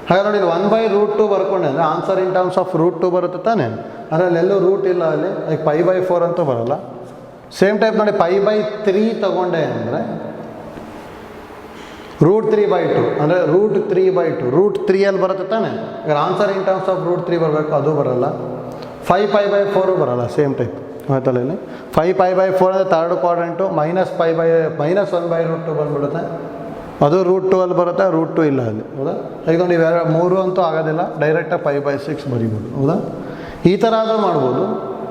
ಹಾಗಾದ್ರೆ ನೋಡಿ 1/√2 ಬರ್ಕೊಂಡೆ ಅಂದರೆ ಆನ್ಸರ್ ಇನ್ ಟರ್ಮ್ಸ್ ಆಫ್ √2 ಬರುತ್ತೆ ತಾನೆ. ಅದರಲ್ಲಿ ಎಲ್ಲೂ ರೂಟ್ ಇಲ್ಲ ಅಲ್ಲಿ, ಅದಕ್ಕೆ π/4 ಅಂತೂ ಬರೋಲ್ಲ. ಸೇಮ್ ಟೈಪ್ ನೋಡಿ π/3 ತೊಗೊಂಡೆ ಅಂದರೆ √3/2 ಅಂದರೆ √3/2 √3 ಬರುತ್ತೆ ತಾನೆ. ಈಗ ಆನ್ಸರ್ ಇನ್ ಟರ್ಮ್ಸ್ ಆಫ್ √3 ಬರಬೇಕು, ಅದು ಬರೋಲ್ಲ. 5 π/4 ಬರೋಲ್ಲ ಸೇಮ್ ಟೈಪ್ ಆಯ್ತಲ್ಲ. ಇಲ್ಲಿ 5 π/4 ಅಂದರೆ ಥರ್ಡ್ ಕ್ವಾಡ್ರೆಂಟು -1/√2 ಬಂದುಬಿಡುತ್ತೆ, ಅದು √2 ಅಲ್ಲಿ ಬರುತ್ತೆ, √2 ಇಲ್ಲ ಅಲ್ಲಿ. ಹೌದಾ? ಈಗ ನೋಡಿ ಇವೆರಡು 3 ಅಂತೂ ಆಗೋದಿಲ್ಲ, ಡೈರೆಕ್ಟಾಗಿ π/6 ಬರಿಬೋದು. ಹೌದಾ? ಈ ಥರ ಆದರೂ ಮಾಡ್ಬೋದು.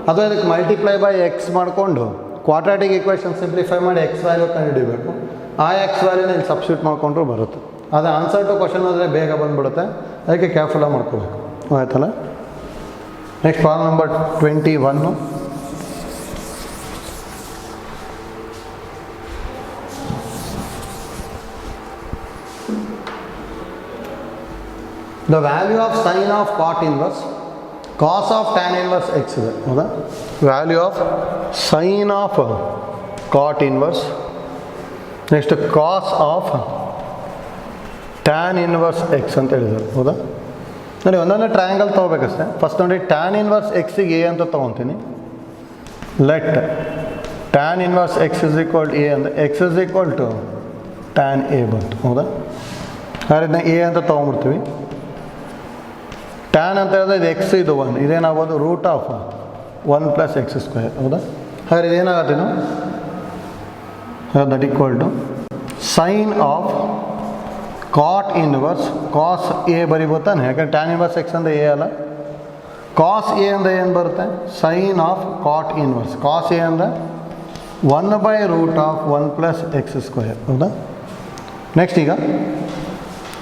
ಅಥವಾ ಇದಕ್ಕೆ × x ಮಾಡಿಕೊಂಡು ಕ್ವಾಡ್ರಾಟಿಕ್ ಈಕ್ವೇಷನ್ ಸಿಂಪ್ಲಿಫೈ ಮಾಡಿ x ವ್ಯಾಲ್ಯೂ ಕಂಡುಹಿಡಿಬೇಕು. ಆ x ವ್ಯಾಲ್ಯೂನ ಇಲ್ಲಿ ಸಬ್ಸ್ಟಿಟ್ಯೂಟ್ ಮಾಡಿಕೊಂಡ್ರು ಬರುತ್ತೆ. ಅದು ಆನ್ಸರ್ ಟು ಕ್ವಶನ್ ಅಂದರೆ ಬೇಗ ಬಂದುಬಿಡುತ್ತೆ, ಅದಕ್ಕೆ ಕೇರ್ಫುಲ್ಲಾಗಿ ಮಾಡ್ಕೋಬೇಕು. ಆಯ್ತಲ್ಲ? Next problem number 21. The value of sin of cot inverse cos of tan inverse x ಇದೆ. ಹೌದಾ? Value of sine of cot inverse, next cos of tan inverse x ಅಂತ ಹೇಳಿದ್ದಾರೆ. ಹೌದಾ? ನೋಡಿ ಒಂದೊಂದೇ ಟ್ರಯಾಂಗಲ್ ತೊಗೋಬೇಕಷ್ಟೆ. ಫಸ್ಟ್ ನೋಡಿ ಟ್ಯಾನ್ ಇನ್ವರ್ಸ್ ಎಕ್ಸಿಗೆ ಎ ಅಂತ ತೊಗೊತೀನಿ. Let tan inverse x = a ಅಂದರೆ x = tan a ಬಂತು. ಹೌದಾ? ಹಾಗಾದ್ರೆ ಎ ಅಂತ ತೊಗೊಂಡ್ಬಿಡ್ತೀವಿ. ಟ್ಯಾನ್ ಅಂತ ಹೇಳಿದ್ರೆ ಇದು x ಇದು 1, ಇದೇನಾಗ್ಬೋದು √1 + x². ಹೌದಾ? ಹಾಗಾದ್ರೆ ಇದೇನಾಗುತ್ತೆ ಇದು that equal to sine of cot inverse cos a ಬರಿಬೋದು ತಾನೆ, ಯಾಕಂದ್ರೆ ಟ್ಯಾನ್ ಇನ್ವರ್ಸ್ x ಅಂದರೆ ಎ ಅಲ್ಲ. ಕಾಸ್ ಎ ಅಂದರೆ ಏನು ಬರುತ್ತೆ sine of cot inverse. Cos a ಅಂದರೆ 1/√1 + x². ಹೌದಾ? ನೆಕ್ಸ್ಟ್ ಈಗ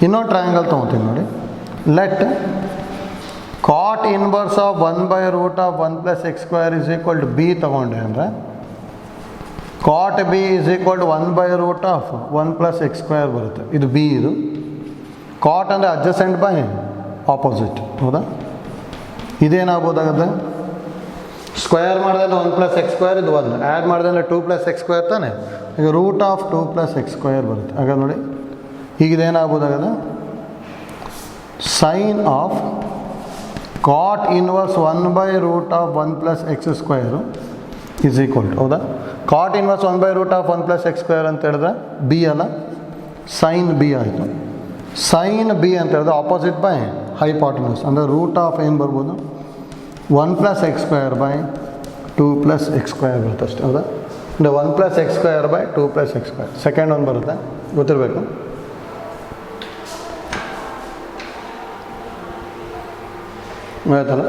ಇನ್ನೊಂದು ಟ್ರಯಾಂಗಲ್ ತೊಗೊತೀನಿ ನೋಡಿ. Let cot inverse of 1/√1 + x² = b ತೊಗೊಂಡೆ ಅಂದರೆ ಕಾಟ್ b = 1/√1 + x² ಬರುತ್ತೆ. ಇದು b, ಇದು ಕಾಟ್ ಅಂದರೆ ಅಡ್ಜಸೆಂಟ್ ಬೈ ಆಪೋಸಿಟ್. ಹೌದಾ? ಇದೇನಾಗ್ಬೋದಾಗುತ್ತೆ ಸ್ಕ್ವೇರ್ ಮಾಡಿದ್ರೆ 1 + x² ಇದು 1, ಆ್ಯಡ್ ಮಾಡಿದ್ರೆ 2 + x² ತಾನೆ. ಈಗ ರೂಟ್ ಆಫ್ 2 + x² ಬರುತ್ತೆ. ಆಗ ನೋಡಿ ಈಗ ಇದೇನಾಗ್ಬೋದಾಗದ sine of cot inverse 1/√1 + x² is equal to, ಹೌದಾ, ಕಾಟ್ ಇನ್ವರ್ಸ್ 1/√1 + x² ಅಂತ ಹೇಳಿದ್ರೆ ಬಿ ಅಲ್ಲ, ಸೈನ್ ಬಿ ಆಯಿತು. ಸೈನ್ ಬಿ ಅಂತ ಹೇಳಿದ್ರೆ ಆಪೋಸಿಟ್ ಬೈ ಹೈಪಾಟನ್ಯೂಸ್, ಅಂದರೆ ರೂಟ್ ಆಫ್ ಏನು ಬರ್ಬೋದು 1 + x² / 2 + x² ಬರುತ್ತೆ ಅಷ್ಟೇ, ಹೌದಾ. ಅಂದರೆ 1 + x² / 2 + x². ಸೆಕೆಂಡ್ ಒಂದು ಬರುತ್ತೆ, ಗೊತ್ತಿರಬೇಕು. ಆಯ್ತಲ್ಲ.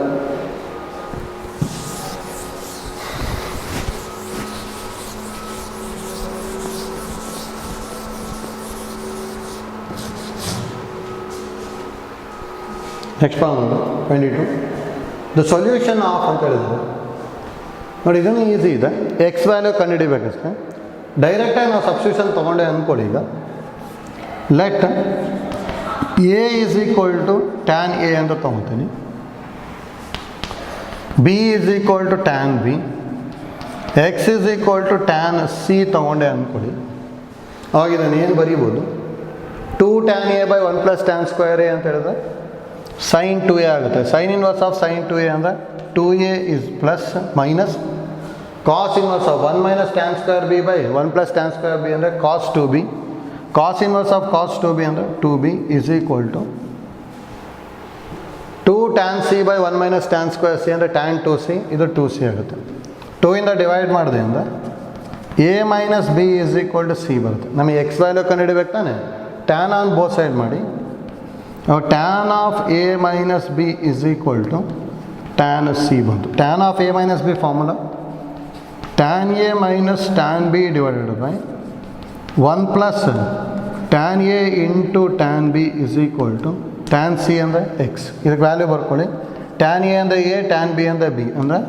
Next problem 22. The solution of ಅಂತ ಹೇಳಿದ್ರೆ ನೋಡಿ, ಇದನ್ನು ಈಸಿ ಇದೆ. ಎಕ್ಸ್ ವ್ಯಾಲ್ಯೂ ಕಂಡುಹಿಡಿಬೇಕಷ್ಟೇ. ಡೈರೆಕ್ಟಾಗಿ ನಾವು ಸಬ್ಸ್ಟಿಟ್ಯೂಷನ್ ತೊಗೊಂಡೆ ಅಂದ್ಕೊಳ್ಳಿ. ಈಗ let a is equal to tan a ಅಂತ ತೊಗೊತೀನಿ, b is equal to tan b, x is equal to tan c ತೊಗೊಂಡೆ ಅಂದ್ಕೊಳ್ಳಿ. ಅವಾಗ ಇದನ್ನು ಏನು ಬರೀಬೋದು, 2 tan a / 1 + tan² ಅಂತ ಹೇಳಿದ್ರೆ sin 2a ಆಗುತ್ತೆ. Sign inverse of sin 2a ಅಂದರೆ 2a is plus minus cos inverse of 1 - tan² b / 1 + tan² b ಅಂದರೆ ಕಾಸ್ 2b. Cos inverse of cos 2b ಅಂದರೆ 2b is equal to 2 tan c / 1 - tan² c ಅಂದರೆ tan 2c, ಇದು 2c ಆಗುತ್ತೆ. 2 ಇಂದ divide ಮಾಡಿದೆ ಅಂದರೆ a - b is equal to c ಬರುತ್ತೆ. ನಮಗೆ ಎಕ್ಸ್ ವ್ಯಾಲ್ಯೂ ಕಂಡುಹಿಡಿಬೇಕು ತಾನೆ. ಟ್ಯಾನ್ ಆನ್ ಬೋತ್ ಸೈಡ್ ಮಾಡಿ, tan of a - b is equal to tan c ಬಂತು. Tan of a - b formula tan a - tan b divided by 1 + tan a into tan b is equal to tan c ಅಂದರೆ x. ಇದಕ್ಕೆ value ಬರ್ಕೊಳ್ಳಿ. Tan a ಅಂದರೆ a, tan b ಅಂದರೆ b, ಅಂದರೆ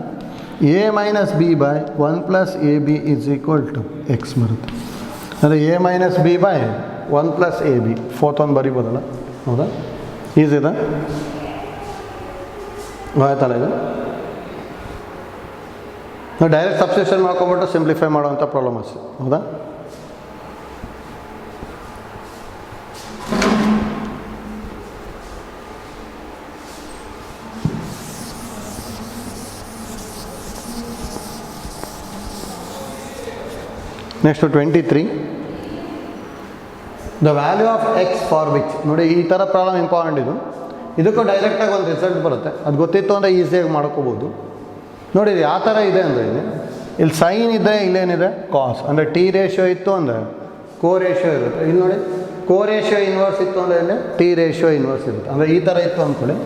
a - b / 1 + ab is equal to x ಬರುತ್ತೆ. ಅಂದರೆ a - b / 1 + ab. Fourth ಒಂದು ಬರಿಬೋದಲ್ಲ, ಹೌದಾ. ಈಸಿ ಇದೆ, ಆಯ್ತಲ್ಲ. ಇದು ನಾವು ಡೈರೆಕ್ಟ್ ಸಬ್ಸ್ಟಿಟ್ಯೂಷನ್ ಮಾಡ್ಕೊಂಬಿಟ್ಟು ಸಿಂಪ್ಲಿಫೈ ಮಾಡೋವಂಥ ಪ್ರಾಬ್ಲಮ್ ಅಷ್ಟೇ, ಹೌದಾ. Next 23. The value of X for which. ನೋಡಿ, ಈ ಥರ ಪ್ರಾಬ್ಲಮ್ ಇಂಪಾರ್ಟೆಂಟ್ ಇದು. ಇದಕ್ಕೂ ಡೈರೆಕ್ಟಾಗಿ ಒಂದು ರಿಸಲ್ಟ್ ಬರುತ್ತೆ. ಅದು ಗೊತ್ತಿತ್ತು ಅಂದರೆ ಈಸಿಯಾಗಿ ಮಾಡ್ಕೋಬೋದು. ನೋಡಿ, ಇದು ಯಾವ ಥರ ಇದೆ ಅಂದರೆ ಇಲ್ಲಿ ಸೈನ್ ಇದೆ, ಇಲ್ಲೇನಿದೆ ಕಾಸ್. ಅಂದರೆ ಟಿ ರೇಷಿಯೋ ಇತ್ತು ಅಂದರೆ ಕೋ ರೇಷಿಯೋ ಇರುತ್ತೆ. ಇಲ್ಲಿ ನೋಡಿ, ಕೋ ರೇಷಿಯೋ ಇನ್ವರ್ಸ್ ಇತ್ತು ಅಂದರೆ ಇಲ್ಲಿ ಟಿ ರೇಷಿಯೋ ಇನ್ವರ್ಸ್ ಇರುತ್ತೆ. ಅಂದರೆ ಈ ಥರ ಇತ್ತು ಅಂದ್ಕೊಳ್ಳಿ.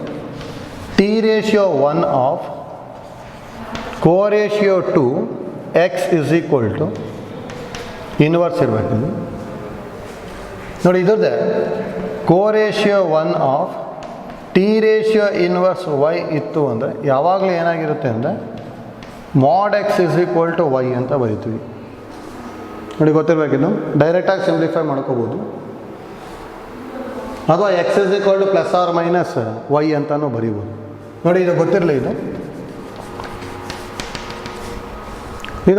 T ratio 1 of co ratio 2 x is equal to inverse ಇರಬೇಕು. ಇಲ್ಲಿ ನೋಡಿ, ಇದ್ರದ್ದೇ co ratio 1 of t ratio inverse y ಇತ್ತು ಅಂದರೆ ಯಾವಾಗಲೂ ಏನಾಗಿರುತ್ತೆ ಅಂದರೆ mod x is equal to y ಅಂತ ಬರೀತೀವಿ. ನೋಡಿ, ಗೊತ್ತಿರಬೇಕಿದ್ದು. ಡೈರೆಕ್ಟಾಗಿ ಸಿಂಪ್ಲಿಫೈ ಮಾಡ್ಕೋಬೋದು, ಅಥವಾ x is equal to plus or minus y ಅಂತಲೂ ಬರೀಬೋದು. ನೋಡಿ, ಇದು ಗೊತ್ತಿರಲಿ. ಇದು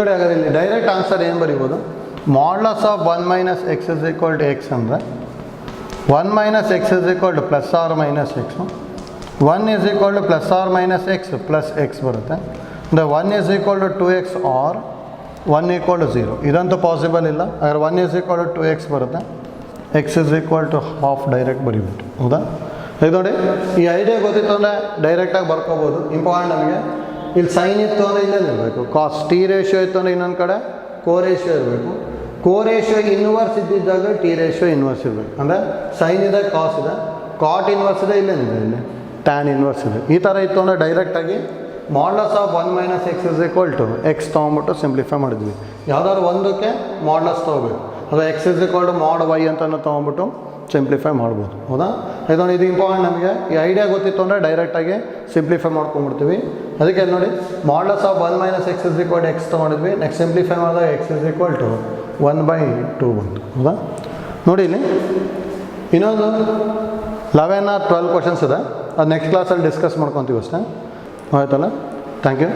ನೋಡಿ, ಹಾಗಾದ್ರೆ ಇಲ್ಲಿ ಡೈರೆಕ್ಟ್ ಆನ್ಸರ್ ಏನು ಬರೀಬೋದು, modulus of 1 - x is equal to x ಅಂದರೆ 1 - x is equal to plus or minus x. 1 is equal to plus or minus x plus x ಬರುತ್ತೆ. ಅಂದರೆ 1 is equal to 2x or 1 equal to 0. ಇದಂತೂ possible ಇಲ್ಲ. ಹಾಗಾದ್ರೆ 1 is equal to 2x ಬರುತ್ತೆ. X is equal to half direct ಬರೀಬಿಟ್ಟು, ಹೌದಾ. ಇದು ನೋಡಿ, ಈ ಐಡಿಯಾ ಗೊತ್ತಿತ್ತು ಅಂದರೆ ಡೈರೆಕ್ಟಾಗಿ ಬರ್ಕೋಬೋದು. ಇಂಪಾರ್ಟೆಂಟ್ ನಮಗೆ ಇಲ್ಲಿ ಸೈನ್ ಇತ್ತು ಅಂದರೆ ಇಲ್ಲೇನಿರಬೇಕು, ಕಾಸ್. ಟಿ ರೇಷಿಯೋ ಇತ್ತು ಅಂದರೆ ಇನ್ನೊಂದು ಕಡೆ ಕೋ ರೇಷಿಯೋ ಇರಬೇಕು. ಕೋ ರೇಷಿಯೋ ಇನ್ವರ್ಸ್ ಇದ್ದಿದ್ದಾಗ ಟಿ ರೇಷಿಯೋ ಇನ್ವರ್ಸ್ ಇರಬೇಕು. ಅಂದರೆ ಸೈನ್ ಇದೆ, ಕಾಸ್ ಇದೆ, ಕಾಟ್ ಇನ್ವರ್ಸ್ ಇದೆ, ಇಲ್ಲೇನಿದೆ ಇಲ್ಲಿ ಟ್ಯಾನ್ ಇನ್ವರ್ಸ್ ಇದೆ. ಈ ಥರ ಇತ್ತು ಅಂದರೆ ಡೈರೆಕ್ಟಾಗಿ modulus of 1 - x is equal to x ತೊಗೊಂಬಿಟ್ಟು ಸಿಂಪ್ಲಿಫೈ ಮಾಡಿದ್ವಿ. ಯಾವುದಾದ್ರು ಒಂದಕ್ಕೆ ಮಾಡ್ಲಸ್ ತೊಗೋಬೇಕು, ಅದು x is equal to mod y ಅಂತಲೂ ತೊಗೊಂಬಿಟ್ಟು ಸಿಂಪ್ಲಿಫೈ ಮಾಡ್ಬೋದು, ಹೌದಾ. ಇದೊಂದು ಇದು ಇಂಪಾರ್ಟೆಂಟ್ ನಮಗೆ. ಈ ಐಡಿಯಾ ಗೊತ್ತಿತ್ತು ಅಂದರೆ ಡೈರೆಕ್ಟಾಗಿ ಸಿಂಪ್ಲಿಫೈ ಮಾಡ್ಕೊಂಡ್ಬಿಡ್ತೀವಿ. ಅದಕ್ಕೆ ನೋಡಿ, modulus of 1 - x is equal to x ತೊಗೊಂಡಿದ್ವಿ. ನೆಕ್ಸ್ಟ್ ಸಿಂಪ್ಲಿಫೈ ಮಾಡಿದಾಗ ಎಕ್ಸ್ ಇಸ್ ಈಕ್ವಲ್ ಟು 1/2 ಬಂತು, ಹೌದಾ. ನೋಡಿ, ಇಲ್ಲಿ ಇನ್ನೊಂದು 11 or 12 ಕ್ವಶನ್ಸ್ ಇದೆ. ಅದು ನೆಕ್ಸ್ಟ್ ಕ್ಲಾಸಲ್ಲಿ ಡಿಸ್ಕಸ್ ಮಾಡ್ಕೊತೀವಿ ಅಷ್ಟೇ, ಆಯ್ತಲ್ಲ. Thank you.